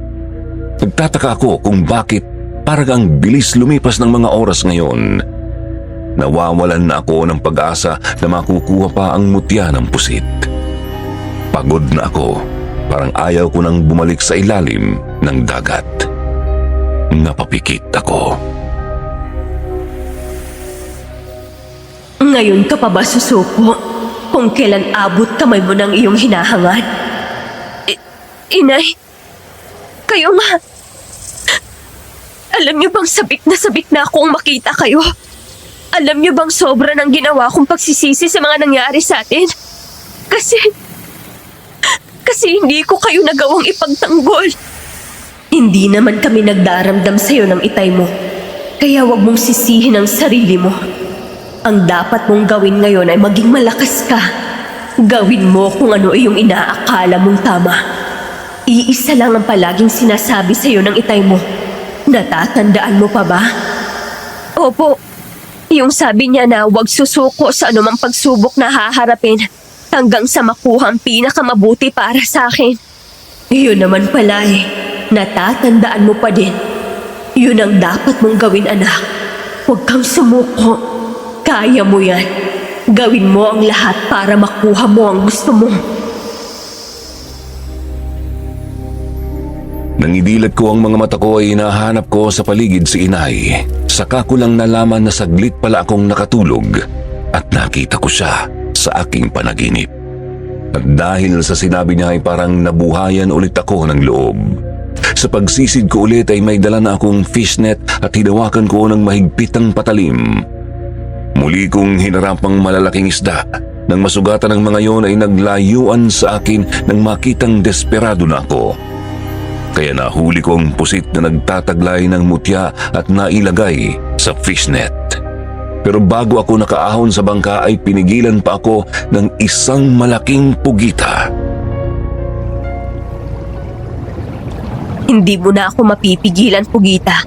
Nagtataka ako kung bakit parang ang bilis lumipas ng mga oras ngayon. Nawawalan na ako ng pag-asa na makukuha pa ang mutya ng pusit. Pagod na ako, parang ayaw ko nang bumalik sa ilalim ng dagat. Napapikit ako. Ngayon ka pa ba susuko kung kailan abot kamay mo ng iyong hinahangad? Inay, kayo nga. Alam niyo bang sabik na akong makita kayo? Alam niyo bang sobra ng ginawa kong pagsisisi sa mga nangyari sa atin? Kasi hindi ko kayo nagawang ipagtanggol. Hindi naman kami nagdaramdam sa'yo ng itay mo. Kaya wag mong sisihin ang sarili mo. Ang dapat mong gawin ngayon ay maging malakas ka. Gawin mo kung ano iyong inaakala mong tama. Iisa lang ang palaging sinasabi sa'yo ng itay mo. Natatandaan mo pa ba? Opo. Yung sabi niya na huwag susuko sa anumang pagsubok na haharapin hanggang sa makuha ang pinakamabuti para sa akin. Yun naman pala eh. Natatandaan mo pa din. Yun ang dapat mong gawin, anak. Huwag kang sumuko. Kaya mo yan. Gawin mo ang lahat para makuha mo ang gusto mo. Nang idilat ko ang mga mata ko ay hinahanap ko sa paligid si inay. Saka ko lang nalaman na saglit pala akong nakatulog at nakita ko siya sa aking panaginip. At dahil sa sinabi niya ay parang nabuhayan ulit ako ng loob. Sa pagsisid ko ulit ay may dala na akong fishnet at hinawakan ko ng mahigpitang patalim. Muli kong hinarap ang malalaking isda. Nang masugatan ng mga yon ay naglayuan sa akin nang makitang desperado na ako. Kaya nahuli ko ang pusit na nagtataglay ng mutya at nailagay sa fishnet. Pero bago ako nakaahon sa bangka ay pinigilan pa ako ng isang malaking pugita. Hindi mo na ako mapipigilan, Pugita.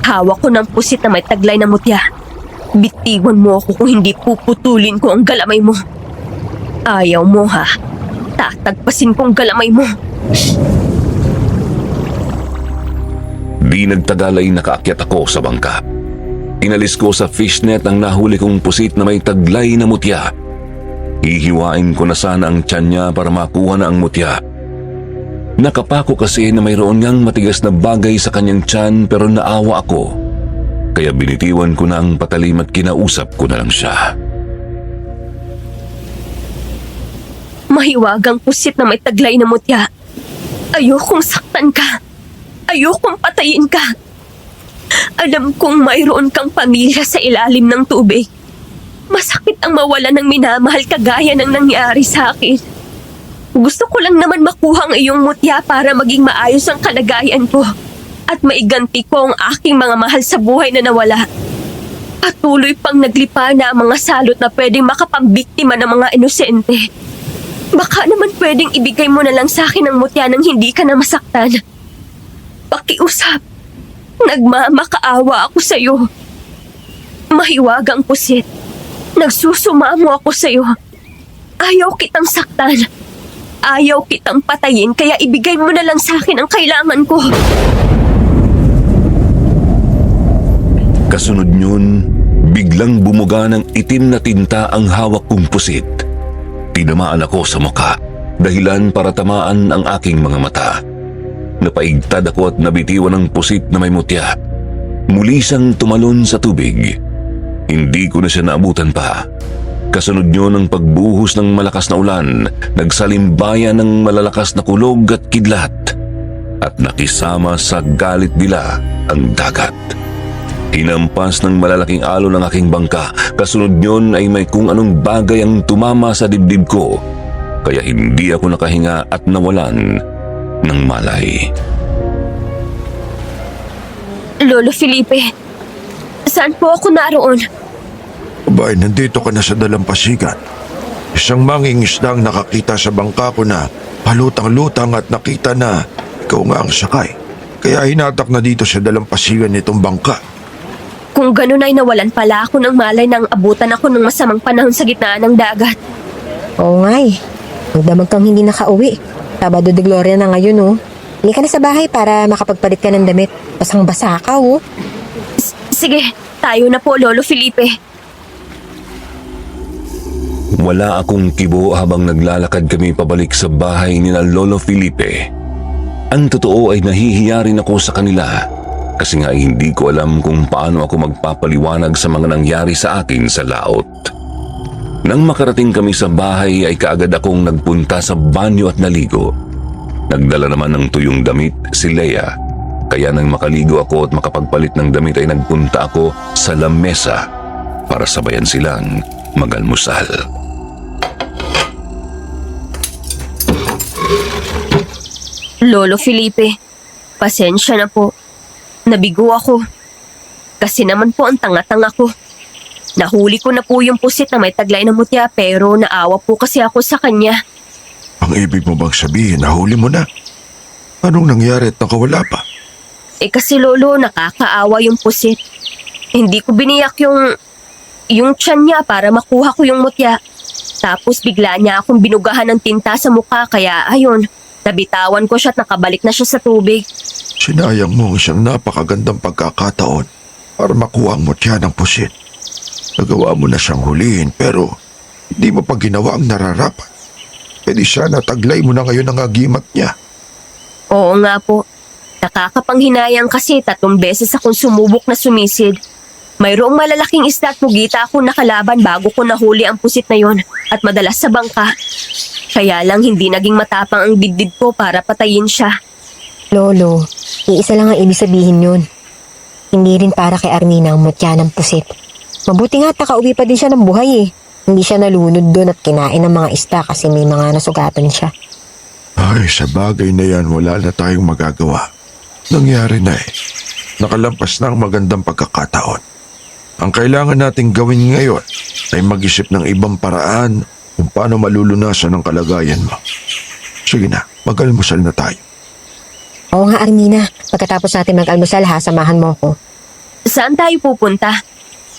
Hawak ko ng pusit na may taglay na mutya. Bitiwan mo ako kung hindi puputulin ko ang galamay mo. Ayaw mo ha? Tatagpasin kong galamay mo. Di nagtagal ay nakaakyat ako sa bangka. Inalis ko sa fishnet ang nahuli kong pusit na may taglay na mutya. Hihiwain ko na sana ang tiyan niya para makuha na ang mutya. Nakapako kasi na mayroon ngang matigas na bagay sa kanyang tiyan pero naawa ako. Kaya binitiwan ko na ang patalim at kinausap ko na lang siya. Mahiwagang pusit na may taglay na mutya. Ayokong saktan ka. Ayokong patayin ka. Alam kong mayroon kang pamilya sa ilalim ng tubig. Masakit ang mawala ng minamahal kagaya ng nangyari sa akin. Gusto ko lang naman makuha ang iyong mutya para maging maayos ang kalagayan ko at maiganti ko ang aking mga mahal sa buhay na nawala. Patuloy pang naglipa na ang mga salot na pwedeng makapambiktima ng mga inosente. Baka naman pwedeng ibigay mo na lang sa akin ang mutya nang hindi ka na masaktan. Pakiusap. Nagmamakaawa ako sa'yo. Mahiwagang pusit. Nagsusumamo ako sa'yo. Ayaw kitang saktan. Ayaw kitang patayin kaya ibigay mo na lang sa akin ang kailangan ko. Kasunod yun, biglang bumuga ng itim na tinta ang hawak kong pusit. Tinamaan ako sa muka, dahilan para tamaan ang aking mga mata. Napaigtad ako at nabitiwan ng pusit na may mutya. Muli siyang tumalon sa tubig. Hindi ko na siya naabutan pa. Kasunod nyo ng pagbuhos ng malakas na ulan, nagsalimbayan ng malalakas na kulog at kidlat. At nakisama sa galit nila ang dagat. Hinampas ng malalaking alon ang aking bangka. Kasunod nyon ay may kung anong bagay ang tumama sa dibdib ko. Kaya hindi ako nakahinga at nawalan ng malay. Lolo Felipe, Saan po ako naroon? Abay, nandito ka na sa dalampasigan. Isang mangingisda ang nakakita sa bangka ko na palutang-lutang at nakita na ikaw nga ang sakay. Kaya hinatak na dito sa dalampasigan nitong bangka. Kung ganun ay nawalan pala ako ng malay nang abutan ako ng masamang panahon sa gitna ng dagat. Oo nga eh. Magdamag kang hindi nakauwi. Sabado de Gloria na ngayon oh. Hindi ka na sa bahay para makapagpalit ka ng damit. Basang-basa ka oh. Sige, tayo na po, Lolo Felipe. Wala akong kibo habang naglalakad kami pabalik sa bahay ni Lolo Felipe. Ang totoo ay nahihiya rin ako sa kanila kasi nga hindi ko alam kung paano ako magpapaliwanag sa mga nangyari sa akin sa laot. Nang makarating kami sa bahay ay kaagad akong nagpunta sa banyo at naligo. Nagdala naman ng tuyong damit si Leia. Kaya nang makaligo ako at makapagpalit ng damit ay nagpunta ako sa lamesa para sabayan silang magalmusal. Lolo Felipe, pasensya na po. Nabigo ako. Kasi naman po ang tanga-tanga ko. Nahuli ko na po yung pusit na may taglay na mutya pero naawa po kasi ako sa kanya. Ang ibig mo bang sabihin, nahuli mo na? Anong nangyari at nakawala pa? Kasi Lolo, nakakaawa yung pusit. Hindi ko biniyak yung tiyan niya para makuha ko yung mutya. Tapos bigla niya akong binugahan ng tinta sa mukha kaya ayun, nabitawan ko siya at nakabalik na siya sa tubig. Sinayang mo ang isang napakagandang pagkakataon para makuha ang mutya ng pusit. Nagawa mo na siyang hulihin pero hindi mo pa ginawa ang nararapat. Pwede sana taglay mo na ngayon ang agimat niya. Oo nga po. Nakakapanghinayang kasi 3 beses akong sumubok na sumisid. Mayroong malalaking isda at mugita akong nakalaban bago ko nahuli ang pusit na yon at madalas sa bangka. Kaya lang hindi naging matapang ang bidbid ko para patayin siya. Lolo, iisa lang ang ibig sabihin yun. Hindi rin para kay Armina ang mutya ng pusit. Mabuti nga nakauwi pa din siya ng buhay eh. Hindi siya nalunod doon at kinain ng mga isda kasi may mga nasugatan siya. Ay, sa bagay na yan, wala na tayong magagawa. Nangyari na eh. Nakalampas na ang magandang pagkakataon. Ang kailangan nating gawin ngayon ay mag-isip ng ibang paraan kung paano malulunasan ang kalagayan mo. Sige na, mag-almusal na tayo. Oo nga Armina, pagkatapos natin mag-almusal ha, samahan mo ko. Saan tayo pupunta?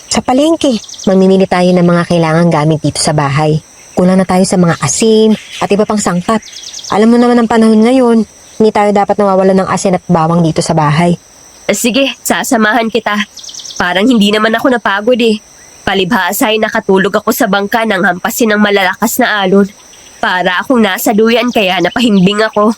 Sa palengke, mamimili tayo ng mga kailangang gamit dito sa bahay. Kulang na tayo sa mga asin at iba pang sangkap. Alam mo naman ang panahon ngayon, hindi tayo dapat nawawalan ng asin at bawang dito sa bahay. Sige, sasamahan kita. Parang hindi naman ako napagod eh. Palibhasa ay nakatulog ako sa bangka nang hampasin ng malalakas na alon. Para akong nasa duyan kaya napahimbing ako.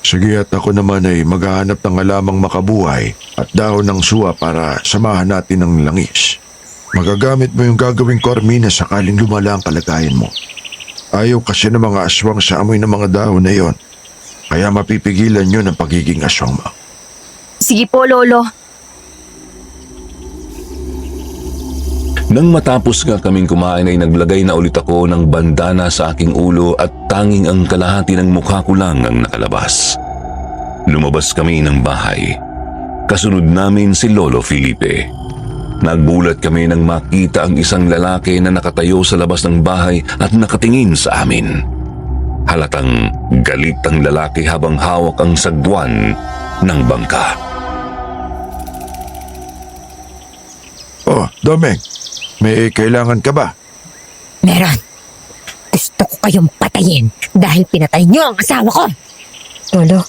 Sige at ako naman ay maghahanap ng alamang makabuhay at dahon ng suwa para samahan natin ng langis. Magagamit mo yung gagawing ko, Armina, sakaling lumala ang kalagayan mo. Ayaw kasi ng mga aswang sa amoy ng mga dahon na yon. Kaya mapipigilan yun ang pagiging aswang mo. Sige po, Lolo. Nang matapos nga kaming kumain ay naglagay na ulit ako ng bandana sa aking ulo at tanging ang kalahati ng mukha ko lang ang nakalabas. Lumabas kami ng bahay. Kasunod namin si Lolo Felipe. Nagbulat kami nang makita ang isang lalaki na nakatayo sa labas ng bahay at nakatingin sa amin. Halatang galit ang lalaki habang hawak ang sagwan ng bangka. Oh, Domeng, may kailangan ka ba? Meron. Gusto ko kayong patayin dahil pinatay niyo ang asawa ko. Lolo,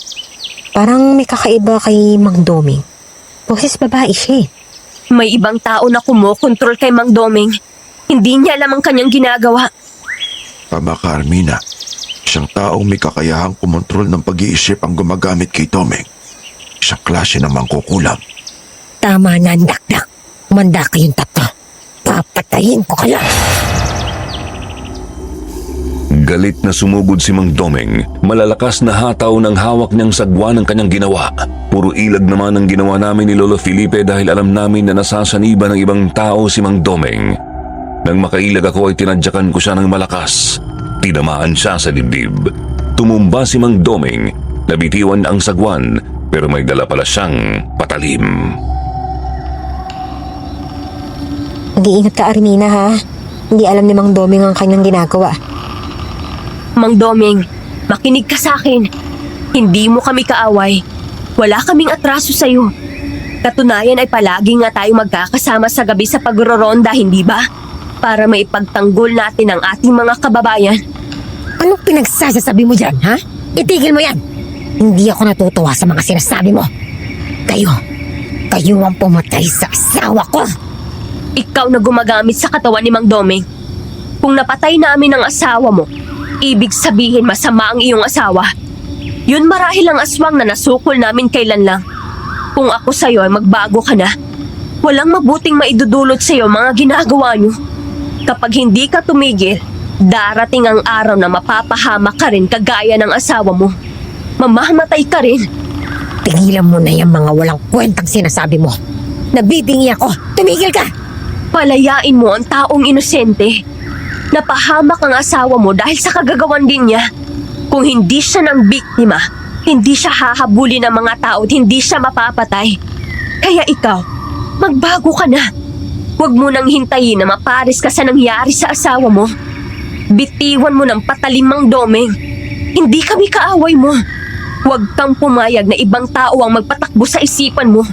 parang may kakaiba kay Mang Doming. Boses babae siya eh. May ibang tao na kumokontrol kay Mang Doming. Hindi niya alam ang kanyang ginagawa. Tama ka, Armina. Isang taong may kakayahang kumontrol ng pag-iisip ang gumagamit kay Domeng. Isang klase ng mangkukulam. Tama na ang dakdak. Manda kayong 3. Papatayin ko kayo. Galit na sumugod si Mang Domeng. Malalakas na hataw ng hawak niyang sagwan ng kanyang ginawa. Puro ilag naman ang ginawa namin ni Lolo Felipe dahil alam namin na nasasaniba ng ibang tao si Mang Domeng. Nang makailag ako ay tinadyakan ko siya ng malakas. Tinamaan siya sa dibdib. Tumumba si Mang Domeng. Nabitiwan ang sagwan pero may dala pala siyang patalim. Mag-iingat ka, Armina, ha? Hindi alam ni Mang Doming ang kanyang ginagawa. Mang Doming, makinig ka sa akin. Hindi mo kami kaaway. Wala kaming atraso sa'yo. Katunayan ay palagi nga tayo magkakasama sa gabi sa pagroronda, hindi ba? Para maipagtanggol natin ang ating mga kababayan. Anong pinagsasasabi mo dyan, ha? Itigil mo yan! Hindi ako natutuwa sa mga sinasabi mo. Kayo ang pumatay sa asawa ko! Ikaw na gumagamit sa katawan ni Mang Doming. Kung napatay namin ang asawa mo, ibig sabihin masama ang iyong asawa. Yun marahil ang aswang na nasukol namin kailan lang. Kung ako sa'yo ay magbago ka na. Walang mabuting maidudulot sa'yo mga ginagawa niyo. Kapag hindi ka tumigil, darating ang araw na mapapahamak ka rin kagaya ng asawa mo. Mamamatay ka rin. Tigilan mo na yung mga walang kwentang sinasabi mo. Nabibingi ako! Tumigil ka! Palayain mo ang taong inosente. Napahamak ang asawa mo dahil sa kagagawan din niya. Kung hindi siya ng biktima, hindi siya hahabulin ng mga tao at hindi siya mapapatay. Kaya ikaw, magbago ka na. Huwag mo nang hintayin na mapares ka sa nangyari sa asawa mo. Bitiwan mo ng patalim, Mang Doming. Hindi kami kaaway mo. Huwag kang pumayag na ibang tao ang magpatakbo sa isipan mo.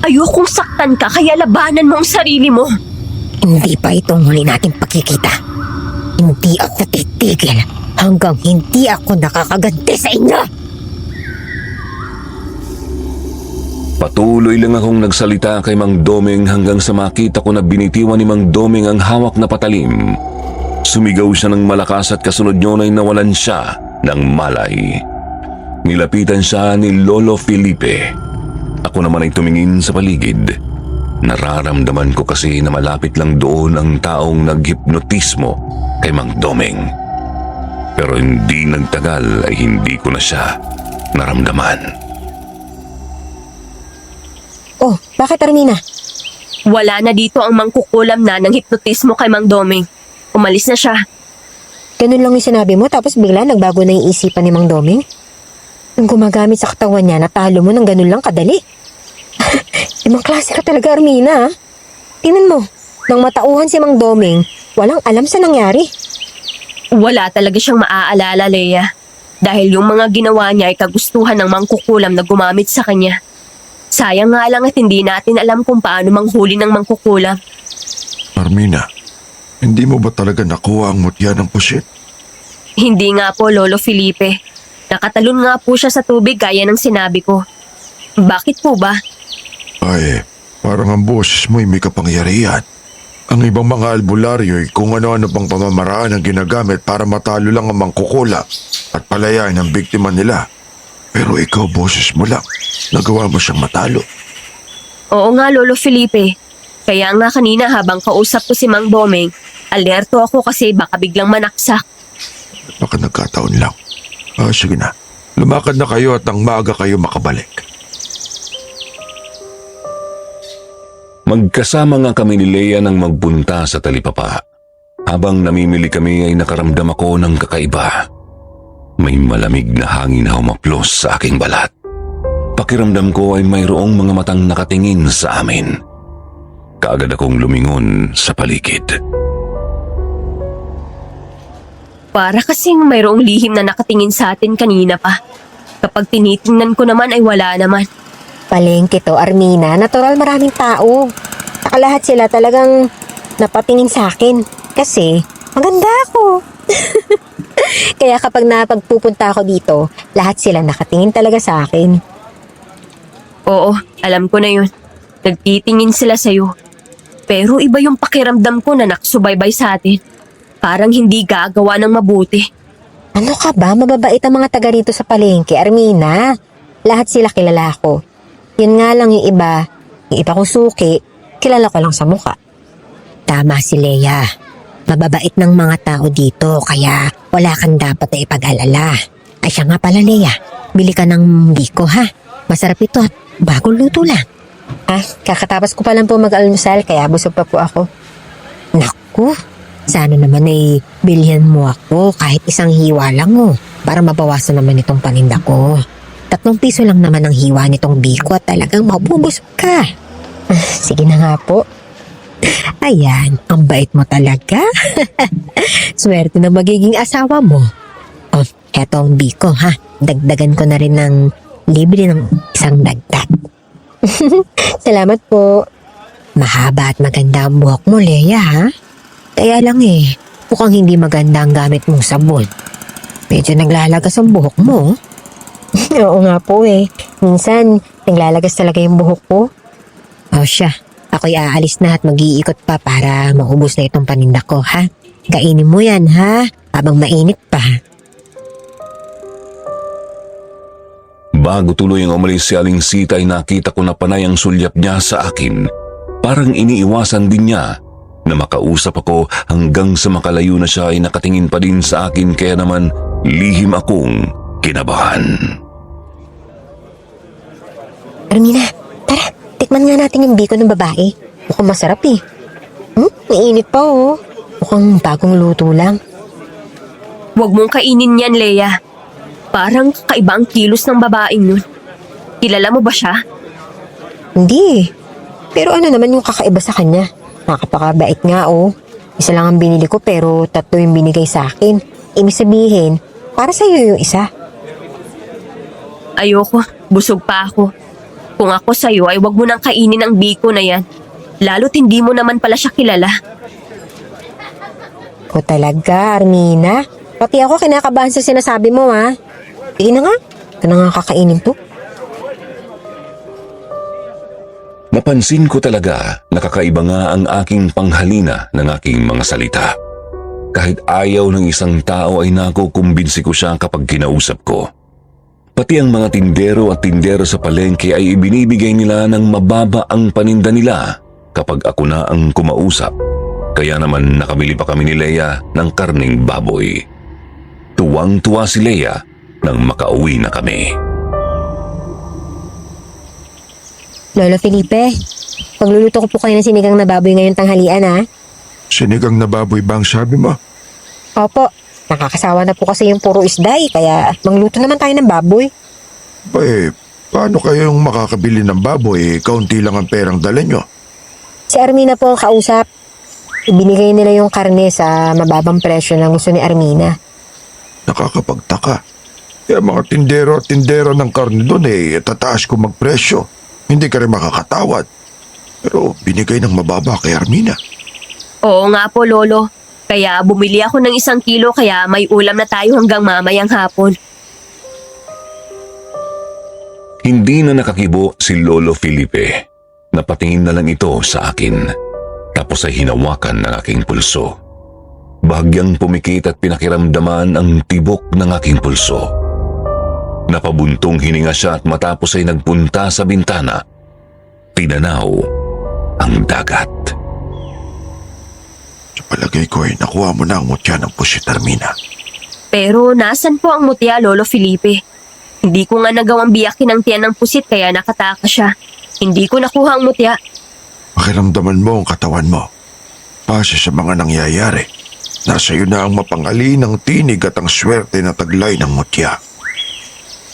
Ayokong saktan ka kaya labanan mo ang sarili mo. Hindi pa itong huli nating pagkikita. Hindi ako titigil hanggang hindi ako nakakaganti sa inyo. Patuloy lang akong nagsalita kay Mang Doming hanggang sa makita ko na binitiwan ni Mang Doming ang hawak na patalim. Sumigaw siya ng malakas at kasunod nyo ay nawalan siya ng malay. Nilapitan siya ni Lolo Felipe. Ako naman ay tumingin sa paligid. Nararamdaman ko kasi na malapit lang doon ang taong naghipnotismo kay Mang Doming. Pero hindi nagtagal ay hindi ko na siya naramdaman. Oh, bakit, Armina? Wala na dito ang mangkukulam na ng hipnotismo kay Mang Doming. Umalis na siya. Ganun lang yung sinabi mo tapos bigla nagbago na yung isipan ni Mang Doming? Nung gumagamit sa katawan niya, natalo mo ng ganun lang kadali. Ibang klase ka talaga, Armina, ha? Tingnan mo, nang matauhan si Mang Doming, walang alam sa nangyari. Wala talaga siyang maaalala, Leia. Dahil yung mga ginawa niya ay kagustuhan ng mangkukulam na gumamit sa kanya. Sayang nga lang at hindi natin alam kung paano manghuli ng mangkukulam. Armina, hindi mo ba talaga nakuha ang mutya ng pusit? Hindi nga po, Lolo Felipe. Nakatalon nga po siya sa tubig gaya ng sinabi ko. Bakit po ba? Ay, parang ang boses mo'y may kapangyarihan. Ang ibang mga albularyo ay kung ano-ano pang pamamaraan ang ginagamit para matalo lang ang mangkukulam at palayain ang biktima nila. Pero ikaw, boses mo lang. Nagawa mo siyang matalo. Oo nga, Lolo Felipe. Kaya nga kanina habang kausap ko si Mang Doming, alerto ako kasi baka biglang manaksak. Baka nagkataon lang. Sige na. Lumakad na kayo at nang maaga kayo makabalik. Magkasama nga kami ni Leia nang magpunta sa talipapa. Habang namimili kami ay nakaramdam ako ng kakaiba. May malamig na hangin na humaplos sa aking balat. Pakiramdam ko ay mayroong mga matang nakatingin sa amin. Kaagad akong lumingon sa paligid. Para kasing mayroong lihim na nakatingin sa atin kanina pa. Kapag tinitingnan ko naman ay wala naman. Palengke to, Armina. Natural maraming tao. Saka lahat sila talagang napatingin sa akin. Kasi maganda ako. Kaya kapag napagpupunta ako dito, lahat sila nakatingin talaga sa akin. Oo, alam ko na yun. Nagtitingin sila sa'yo. Pero iba yung pakiramdam ko na nakasubaybay sa atin. Parang hindi gagawa ng mabuti. Ano ka ba? Mababait ang mga taga rito sa palengke, Armina. Lahat sila kilala ko. Yun nga lang yung iba kong suki, kilala ko lang sa muka. Tama si Leia. Mababait ng mga tao dito kaya wala kang dapat na ipag-alala. Ay siya nga pala, Leia. Bili ka ng biko, ha? Masarap ito at bagong luto lang. Kakatapos ko pa lang po mag-almusal kaya busog pa po ako. Naku, sana naman ay bilhin mo ako kahit isang hiwa lang para mabawasan naman itong paninda ko. 3 piso lang naman ang hiwa nitong biko at talagang mabubusog ka. Sige na nga po. Ayan, ang bait mo talaga. Swerte na magiging asawa mo. Oh, eto ang biko ha. Dagdagan ko na rin ng libre ng isang dagdag. Salamat po. Mahaba at maganda ang buhok mo, Leia ha. Kaya lang mukhang hindi maganda ang gamit mong sabon. Medyo naglalagas ang buhok mo. Oo nga po Minsan, naglalagas talaga yung buhok ko. O siya, ako'y aalis na at mag-iikot pa para maubos na itong paninda ko ha. Kainin mo yan ha, habang mainit pa. Bago tuluyang umalis si Aling Sita ay nakita ko na panay ang sulyap niya sa akin. Parang iniiwasan din niya na makausap ako hanggang sa makalayo na siya ay nakatingin pa din sa akin kaya naman lihim akong kinabahan. Armina, tara, tikman nga natin yung biko ng babae. Mukhang masarap mainit pa Mukhang bagong luto lang. Huwag mong kainin yan, Leia. Parang kakaiba ang kilos ng babaeng nun. Kilala mo ba siya? Hindi Pero ano naman yung kakaiba sa kanya? Nakapakabait nga Isa lang ang binili ko pero 3 yung binigay sa akin. Ibig sabihin, para sa'yo yung isa. Ayoko, busog pa ako. Kung ako sa'yo ay wag mo nang kainin ang biko na yan. Lalo't hindi mo naman pala siya kilala. O talaga, Armina? Pati ako kinakabahan sa sinasabi mo Sige na nga, ito na nga kakainin to. Napansin ko talaga na kakaiba nga ang aking panghalina ng aking mga salita. Kahit ayaw ng isang tao ay nakukumbinsi ko siya kapag kinausap ko. Pati ang mga tindero at tindero sa palengke ay ibinibigay nila ng mababa ang paninda nila kapag ako na ang kumausap. Kaya naman nakabili pa kami ni Leia ng karning baboy. Tuwang-tuwa si Leia nang makauwi na kami. Lolo Felipe, pagluluto ko po kayo ng sinigang na baboy ngayong tanghalian Sinigang na baboy ba ang sabi mo? Opo, nakakasawa na po kasi yung puro isda kaya mangluto naman tayo ng baboy. Paano kayong makakabili ng baboy? Kaunti lang ang perang dala nyo. Si Armina po ang kausap. Ibinigay nila yung karne sa mababang presyo na gusto ni Armina. Nakakapagtaka. Kaya mga tindero at tindero ng karne doon tataas ko magpresyo. Hindi ka rin makakatawad. Pero binigay ng mababa kay Armina. Oo nga po, Lolo. Kaya bumili ako ng 1 kilo kaya may ulam na tayo hanggang mamayang hapon. Hindi na nakakibo si Lolo Felipe. Napatingin na lang ito sa akin. Tapos ay hinawakan ng aking pulso. Bahagyang pumikit at pinakiramdaman ang tibok ng aking pulso. Napabuntong hininga siya at matapos ay nagpunta sa bintana. Tinanaw ang dagat. Sa palagay ko nakuha mo na ang mutya ng pusit, Armina. Pero nasan po ang mutya, Lolo Felipe? Hindi ko nga nagawang biyakin ang tiyan ng pusit kaya nakataka siya. Hindi ko nakuha ang mutya. Pakiramdaman mo ang katawan mo. Base sa mga nangyayari, nasa iyo na ang mapangalinang tinig at ang swerte na taglay ng mutya.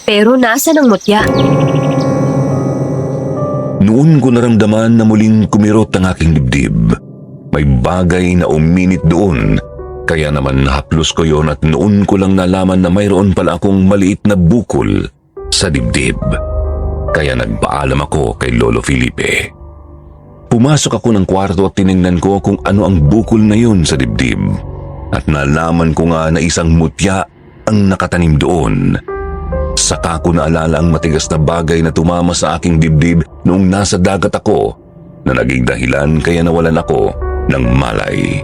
Pero nasan ang mutya? Noon ko naramdaman na muling kumirot ang aking dibdib. May bagay na uminit doon, kaya naman nahaplos ko yon at noon ko lang nalaman na mayroon pala akong maliit na bukol sa dibdib. Kaya nagpaalam ako kay Lolo Felipe. Pumasok ako ng kwarto at tinignan ko kung ano ang bukol na yun sa dibdib. At nalaman ko nga na isang mutya ang nakatanim doon. Saka ko naalala ang matigas na bagay na tumama sa aking dibdib noong nasa dagat ako na naging dahilan kaya nawalan ako ng malay.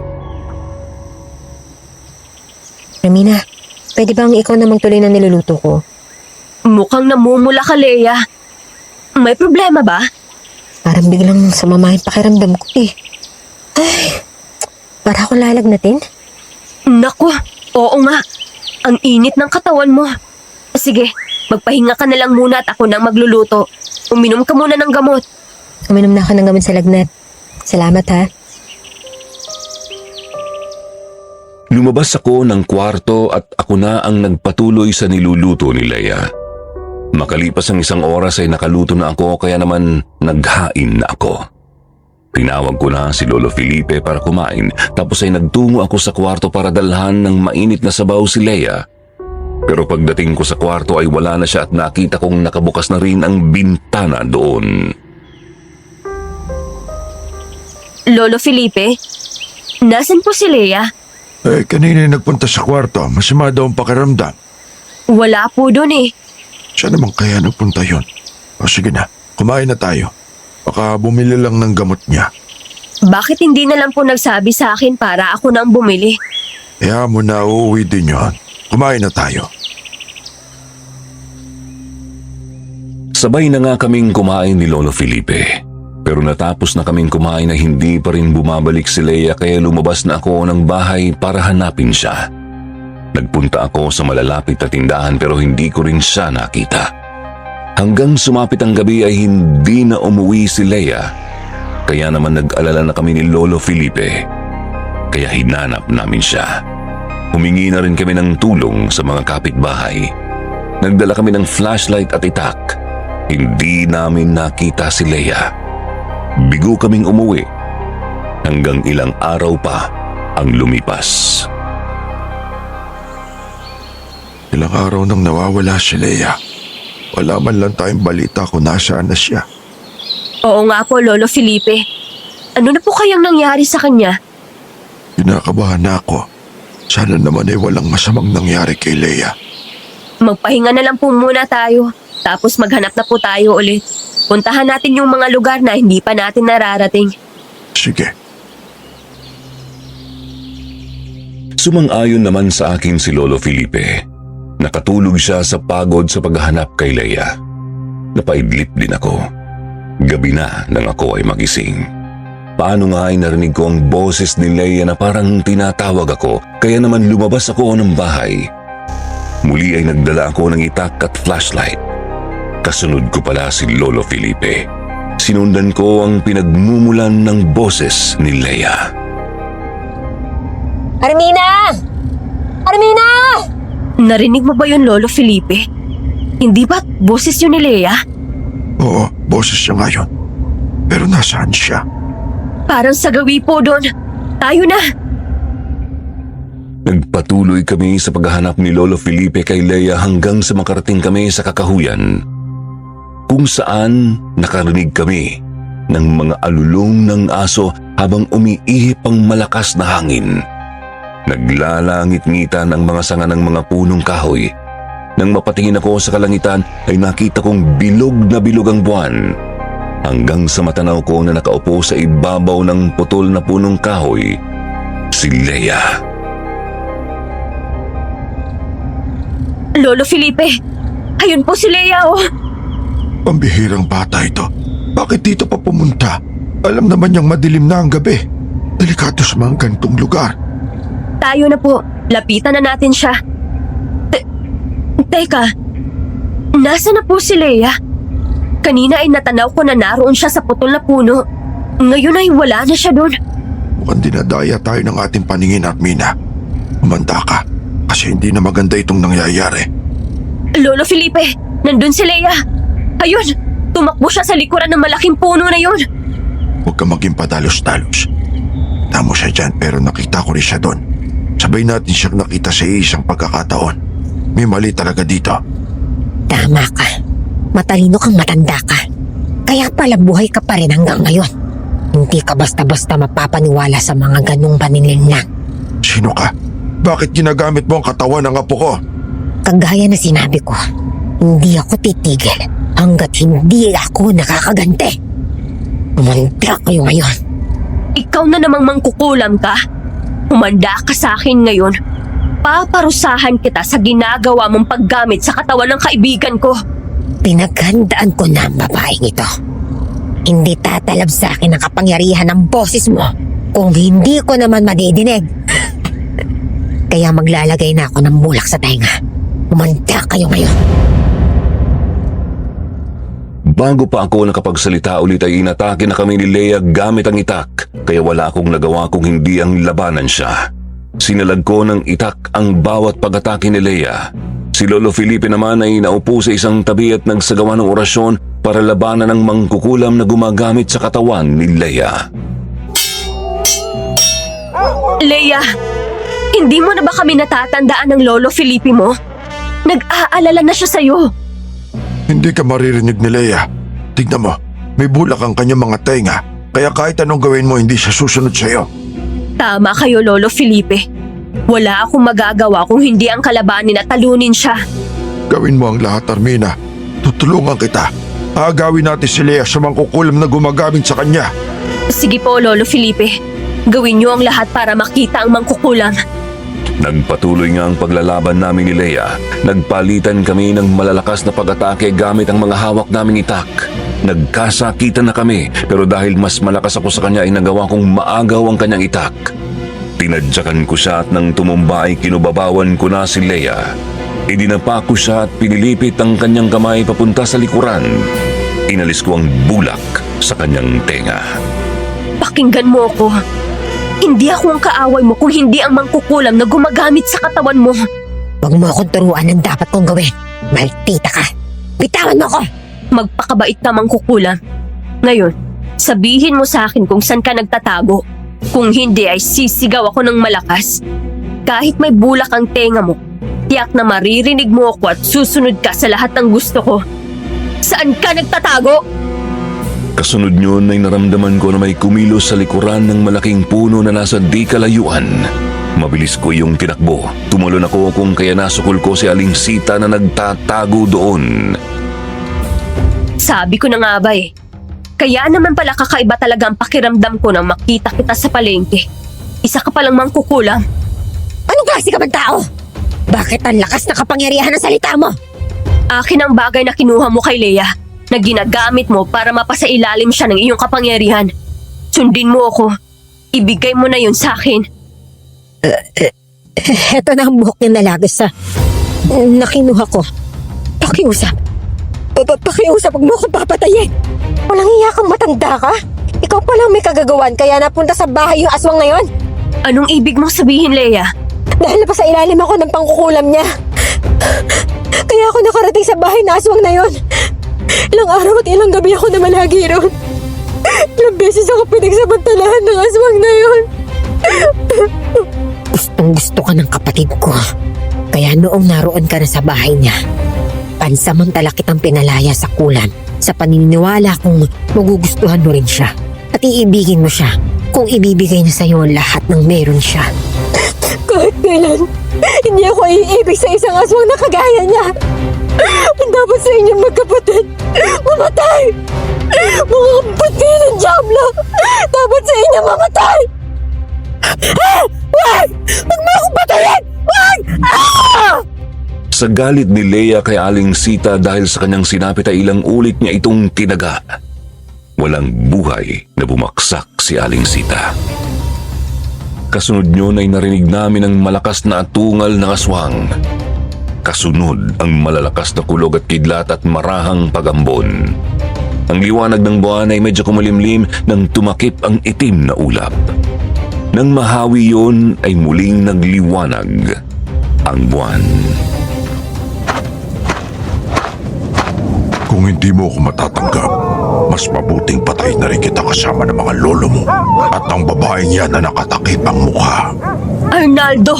Armina, pwede bang ikaw na magtuloy ng niluluto ko? Mukhang namumula ka, Leia. May problema ba? Parang biglang samamahin pakiramdam ko Ay, para ako lalagnatin. Naku, oo nga. Ang init ng katawan mo. Sige, magpahinga ka na lang muna at ako nang magluluto. Uminom ka muna ng gamot. Uminom na ako ng gamot sa lagnat. Salamat ha. Lumabas ako ng kwarto at ako na ang nagpatuloy sa niluluto ni Leia. Makalipas ang 1 oras ay nakaluto na ako kaya naman naghain na ako. Tinawag ko na si Lolo Felipe para kumain tapos ay nagtungo ako sa kwarto para dalhan ng mainit na sabaw si Leia. Pero pagdating ko sa kwarto ay wala na siya at nakita kong nakabukas na rin ang bintana doon. Lolo Felipe, nasan po si Leia? Kanina nagpunta sa kwarto. Masama daw ang pakiramdam. Wala po doon eh. Siya naman kaya nagpunta yun. O sige na, kumain na tayo. Baka bumili lang ng gamot niya. Bakit hindi na lang po nagsabi sa akin para ako nang bumili? Kaya mo na uuwi din yun. Kumain na tayo. Sabay na nga kaming kumain ni Lolo Felipe. Pero natapos na kaming kumain na hindi pa rin bumabalik si Leia kaya lumabas na ako ng bahay para hanapin siya. Nagpunta ako sa malalapit na tindahan pero hindi ko rin siya nakita. Hanggang sumapit ang gabi ay hindi na umuwi si Leia. Kaya naman nag-alala na kami ni Lolo Felipe. Kaya hinanap namin siya. Humingi na rin kami ng tulong sa mga kapitbahay. Nagdala kami ng flashlight at itak. Hindi namin nakita si Leia. Bigo kaming umuwi. Hanggang ilang araw pa ang lumipas. Ilang araw nang nawawala si Leia. Wala man lang tayong balita kung nasaan na siya. Oo nga po, Lolo Felipe. Ano na po kayang nangyari sa kanya? Kinakabahan na ako. Sana naman ay walang masamang nangyari kay Leia. Magpahinga na lang po muna tayo. Tapos maghanap na po tayo ulit. Puntahan natin yung mga lugar na hindi pa natin nararating. Sige. Sumang-ayon naman sa akin si Lolo Felipe. Nakatulog siya sa pagod sa paghahanap kay Leia. Napaidlip din ako. Gabi na nang ako ay magising. Paano nga ay narinig ko ang boses ni Leia na parang tinatawag ako kaya naman lumabas ako ng bahay. Muli ay nagdala ako ng itak at flashlight. Kasunod ko pala si Lolo Felipe. Sinundan ko ang pinagmumulan ng boses ni Leia. Armina! Armina! Narinig mo ba yun, Lolo Felipe? Hindi ba boses yun ni Leia? Oo, boses siya ngayon. Pero nasaan siya? Parang sa gawi po doon. Tayo na! Nagpatuloy kami sa paghahanap ni Lolo Felipe kay Leia hanggang sa makarating kami sa kakahuyan. Kung saan nakarinig kami ng mga alulong ng aso habang umiihip ang malakas na hangin. Naglalangit-ngitan ang mga sanga ng mga punong kahoy. Nang mapatingin ako sa kalangitan ay nakita kong bilog na bilog ang buwan. Hanggang sa matanaw ko na nakaupo sa ibabaw ng putol na punong kahoy, si Leia. Lolo Felipe, ayun po si Leia oh. Pambihirang bata ito. Bakit dito pa pumunta? Alam naman niyang madilim na ang gabi. Delikado sa mga ganitong lugar. Tayo na po. Lapitan na natin siya. Teka, nasa na po si Leia? Kanina ay natanaw ko na naroon siya sa putol na puno. Ngayon ay wala na siya doon. Mukhang dinadaya tayo ng ating paningin, Armina. Umanda ka, kasi hindi na maganda itong nangyayari. Lolo Felipe, nandun si Leia. Ayun, tumakbo siya sa likuran ng malaking puno na yun. Huwag ka maging padalos-dalos. Tamo siya dyan pero nakita ko rin siya doon. Sabay natin siyang nakita sa isang pagkakataon. May mali talaga dito. Tama ka. Matalino kang matanda ka. Kaya pala buhay ka pa rin hanggang ngayon. Hindi ka basta-basta mapapaniwala sa mga ganong paninilnan. Sino ka? Bakit ginagamit mo ang katawan ng apo ko? Kagaya na sinabi ko, hindi ako titigil hanggat hindi ako nakakaganti. Umanda kayo ngayon. Ikaw na namang mangkukulam ka. Humanda ka sa akin ngayon. Paparusahan kita sa ginagawa mong paggamit sa katawan ng kaibigan ko. Pinaghandaan ko na ang babaeng ito. Hindi tatalab sa akin ang kapangyarihan ng boses mo kung hindi ko naman madidinig. Kaya maglalagay na ako ng bulak sa tainga. Umanda kayo ngayon. Bago pa ako nakapagsalita ulit ay inatake na kami ni Leia gamit ang itak, kaya wala akong nagawa kung hindi ang labanan siya. Sinalag ko ng itak ang bawat pag-atake ni Leia. Si Lolo Felipe naman ay naupo sa isang tabi at nagsagawa ng orasyon para labanan ang mangkukulam na gumagamit sa katawan ni Leia. Leia, hindi mo na ba kami natatandaan ng Lolo Felipe mo? Nag-aalala na siya sa'yo. Hindi ka maririnig ni Leia. Tignan mo, may bulak ang kanyang mga tenga. Kaya kahit anong gawin mo, hindi siya susunod sa'yo. Tama kayo, Lolo Felipe. Wala akong magagawa kung hindi ang kalabanin at talunin siya. Gawin mo ang lahat, Armina. Tutulungan kita. Aagawin natin si Leia sa mangkukulam na gumagamit sa kanya. Sige po, Lolo Felipe. Gawin niyo ang lahat para makita ang mangkukulam. Nagpatuloy nga ang paglalaban namin ni Leia. Nagpalitan kami ng malalakas na pag-atake gamit ang mga hawak naming itak. Nagkasakitan na kami, pero dahil mas malakas ako sa kanya ay nagawa kong maagaw ang kanyang itak. Tinadyakan ko siya at nang tumumba ay kinubabawan ko na si Leia. Idinapa ko siya at pinilipit ang kanyang kamay papunta sa likuran. Inalis ko ang bulak sa kanyang tenga. Pakinggan mo ako. Hindi ako ang kaaway mo kung hindi ang mangkukulam na gumagamit sa katawan mo. Huwag mo akong turuan ang dapat kong gawin. Maldita ka. Bitawan mo ako! Magpakabait ka mangkukulam. Ngayon, sabihin mo sa akin kung saan ka nagtatago. Kung hindi ay sisigaw ako ng malakas. Kahit may bulak ang tenga mo, tiyak na maririnig mo ako at susunod ka sa lahat ng gusto ko. Saan ka nagtatago? Kasunod yun ay naramdaman ko na may kumilos sa likuran ng malaking puno na nasa di kalayuan. Mabilis ko yung tinakbo. Tumalon ako kung kaya nasukol ko si Aling Sita na nagtatago doon. Sabi ko na nga ba eh. Kaya naman pala kakaiba talaga ang pakiramdam ko nang makita kita sa palengke. Isa ka palang mangkukulam. Anong klase ka bang tao? Bakit ang lakas na kapangyarihan ng salita mo? Akin ang bagay na kinuha mo kay Leia na ginagamit mo para mapasailalim siya ng iyong kapangyarihan. Sundin mo ako. Ibigay mo na yun sa akin. Heto na ang buhok niyang nalagas sa nakinuha ko. Pakiusap. Pakiusap, huwag mo akong papatayin. Walang iya kang matanda ka? Ikaw palang may kagagawan kaya napunta sa bahay yung aswang na yon. Anong ibig mong sabihin, Leia? Dahil pa sa ilalim ako ng pangkukulam niya. Kaya ako nakarating sa bahay na aswang na yon. Ilang araw at ilang gabi ako namalagi ron. Ilang beses ako pinagsamantalahan ng aswang na yon. Gustong gusto ka ng kapatid ko. Kaya noong naroon ka na sa bahay niya, pansamantala kitang pinalaya sa kulam sa paniniwala kong magugustuhan mo rin siya at iibigin mo siya kung ibibigay niya sa'yo lahat ng meron siya. Kahit kailan, hindi ako iibig sa isang aswang na kagaya niya. Dapat sa inyong magkapatid, mamatay! Mga kapatid ng Diablo, dapat sa inyo mamatay! Wag! Huwag mo akong patayin! Wag! Sa galit ni Leia kay Aling Sita dahil sa kanyang sinapit ay ilang ulit niya itong tinaga. Walang buhay na bumaksak si Aling Sita. Kasunod yun ay narinig namin ang malakas na atungal ng aswang. Kasunod ang malalakas na kulog at kidlat at marahang pagambon. Ang liwanag ng buwan ay medyo kumulimlim nang tumakip ang itim na ulap. Nang mahawi yun ay muling nagliwanag ang buwan. Kung hindi mo ako matatanggap, mas mabuting patay na rin kita kasama ng mga lolo mo at ang babaeng yan na nakatakip ang mukha. Arnaldo!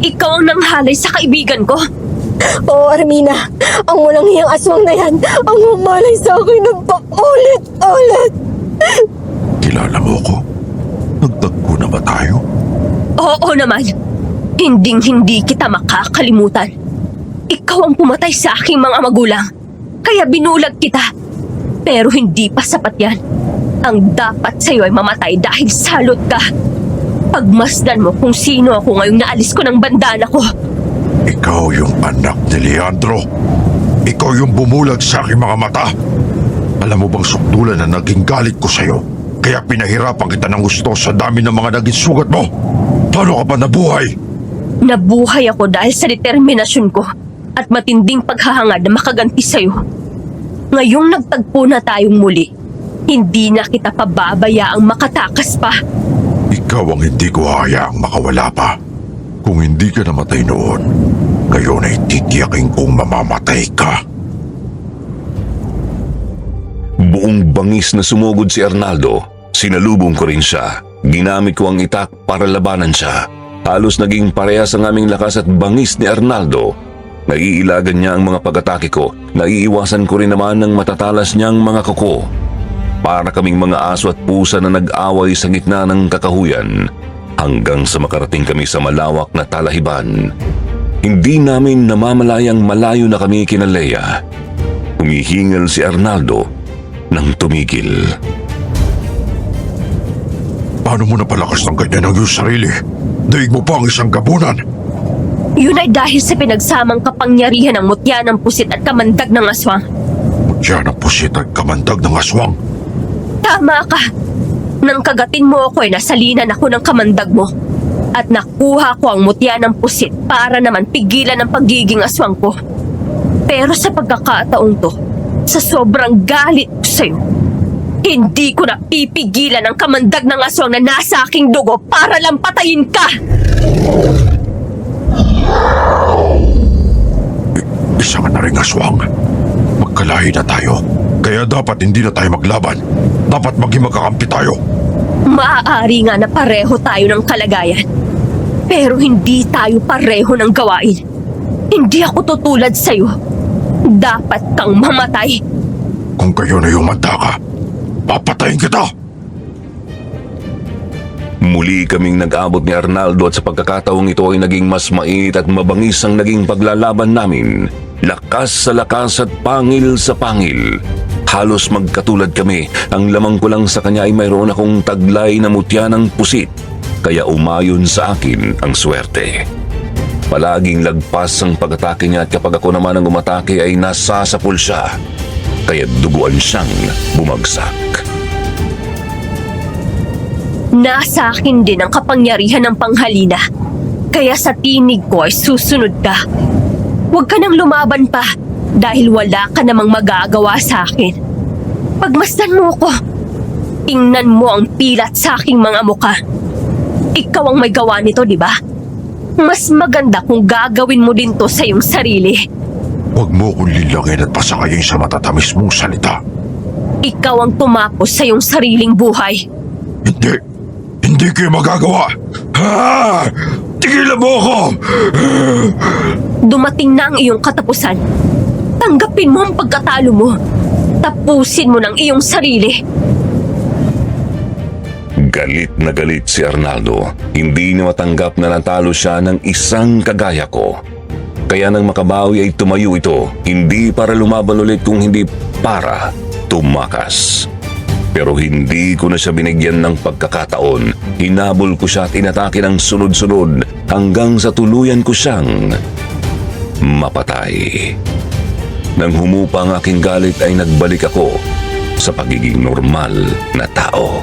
Ikaw ang nanghalay sa kaibigan ko? Oo, Armina. Ang walang hiyang aswang na yan ang humalay sa akin ng paulit-ulit. Kilala mo ko? Nagtagpo na ba tayo? Oo naman. Hinding-hindi kita makakalimutan. Ikaw ang pumatay sa aking mga magulang. Kaya binulag kita. Pero hindi pa sapat yan. Ang dapat sa'yo ay mamatay dahil salot ka. Pagmasdan mo kung sino ako ngayong naalis ko ng bandana ko. Ikaw yung anak ni Leandro. Ikaw yung bumulag sa aking mga mata. Alam mo bang sukdulan na naging galit ko sa'yo? Kaya pinahirapan kita ng gusto sa dami ng mga naging sugat mo. Paano ka ba nabuhay? Nabuhay ako dahil sa determinasyon ko at matinding paghahangad na makaganti sa'yo. Ngayong nagtagpo na tayong muli, hindi na kita pababayaang makatakas pa. Ikaw ang hindi ko hayaang makawala pa. Kung hindi ka namatay noon, ngayon ay titiyakin kong mamamatay ka. Buong bangis na sumugod si Arnaldo, sinalubong ko rin siya. Ginamit ko ang itak para labanan siya. Halos naging parehas ang aming lakas at bangis ni Arnaldo. Naiilagan niya ang mga pag-atake ko. Naiiwasan ko rin naman ng matatalas niyang mga kuko. Para kaming mga aso at pusa na nag-away sa gitna ng kakahuyan hanggang sa makarating kami sa malawak na talahiban. Hindi namin namamalayang malayo na kami kina Leia. Humihingal si Arnaldo nang tumigil. Paano mo napalakas ng ganyan ang iyong sarili? Daig mo pa ang isang gabunan. Yun ay dahil sa pinagsamang kapangyarihan ng mutya ng pusit at kamandag ng aswang. Mutya ng pusit at kamandag ng aswang. Tama ka. Nang kagatin mo ako ay nasalinan ako ng kamandag mo. At nakuha ko ang mutya ng pusit para naman pigilan ang pagiging aswang ko. Pero sa pagkakataong to, sa sobrang galit ko sa'yo, hindi ko na pipigilan ang kamandag ng aswang na nasa aking dugo para lang patayin ka! Isa ka na ring aswang. Magkalahi na tayo. Kaya dapat hindi na tayo maglaban. Dapat maging magkakampi tayo. Maaari nga na pareho tayo ng kalagayan. Pero hindi tayo pareho ng gawain. Hindi ako tutulad sa'yo. Dapat kang mamatay. Kung kayo na yung manda ka, papatayin kita! Muli kaming nag-abot ni Arnaldo at sa pagkakataong ito ay naging mas mainit at mabangis ang naging paglalaban namin. Lakas sa lakas at pangil sa pangil. Halos magkatulad kami. Ang lamang ko lang sa kanya ay mayroon akong taglay na mutya ng pusit. Kaya umayon sa akin ang swerte. Palaging lagpas ang pag-atake niya at kapag ako naman ang umatake ay nasasapul siya. Kaya duguan siyang bumagsak. Nasa akin din ang kapangyarihan ng panghalina. Kaya sa tinig ko ay susunod ka. Huwag ka nang lumaban pa dahil wala ka namang magagawa sa akin. Pagmasdan mo ko. Tingnan mo ang pilat sa aking mga muka. Ikaw ang may gawa nito, di ba? Mas maganda kung gagawin mo din to sa iyong sarili. Huwag mo kong lilangin at pasakayin sa matatamis mong salita. Ikaw ang tumapos sa iyong sariling buhay. Hindi kayo magagawa! Ha! Tigilan mo ako! Dumating na ang iyong katapusan. Tanggapin mo ang pagkatalo mo. Tapusin mo ng iyong sarili. Galit na galit si Arnaldo. Hindi niya matanggap na natalo siya ng isang kagaya ko. Kaya nang makabawi ay tumayo ito. Hindi para lumaban ulit kung hindi para tumakas. Pero hindi ko na siya binigyan ng pagkakataon. Hinabol ko siya at inatake ng sunod-sunod hanggang sa tuluyan ko siyang mapatay. Nang humupa ang aking galit ay nagbalik ako sa pagiging normal na tao.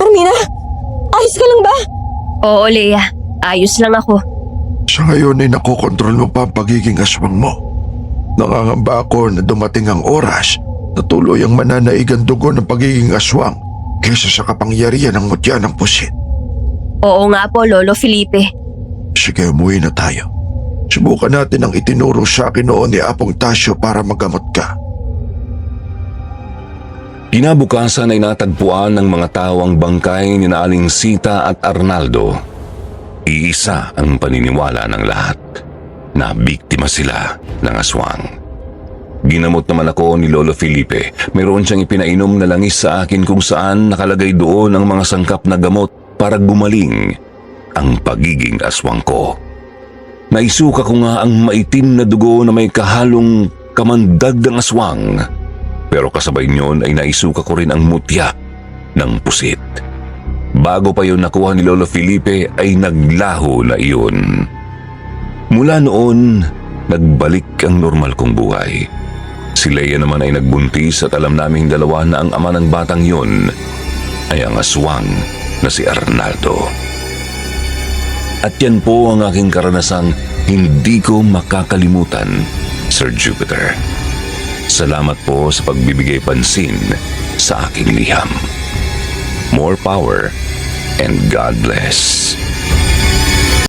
Armina, ayos ka lang ba? Oo, Leia. Ayos lang ako. Sa ngayon ay nakokontrol mo pa ang pagiging aswang mo. Nangangamba ako na dumating ang oras na tuluyang mananaig ang dugo ng pagiging aswang kaysa sa kapangyarihan ng mutya ng pusit. Oo nga po, Lolo Felipe. Sige, umuwi na tayo. Subukan natin ang itinuro sa akin noon ni Apong Tasyo para magamot ka. Kinabukasan ay natagpuan ng mga tao ang bangkay ni Aling Sita at Arnaldo. Iisa ang paniniwala ng lahat na biktima sila ng aswang. Ginamot naman ako ni Lolo Felipe. Mayroon siyang ipinainom na langis sa akin kung saan nakalagay doon ang mga sangkap na gamot para gumaling ang pagiging aswang ko. Naisuka ko nga ang maitim na dugo na may kahalong kamandag ng aswang. Pero kasabay niyon ay naisuka ko rin ang mutya ng pusit. Bago pa yun nakuha ni Lolo Felipe ay naglaho na iyon. Mula noon, nagbalik ang normal kong buhay. Si Leia naman ay nagbuntis at alam naming dalawa na ang ama ng batang yun ay ang aswang na si Arnaldo. At yan po ang aking karanasang hindi ko makakalimutan, Sir Jupiter. Salamat po sa pagbibigay pansin sa aking liham. More power and God bless.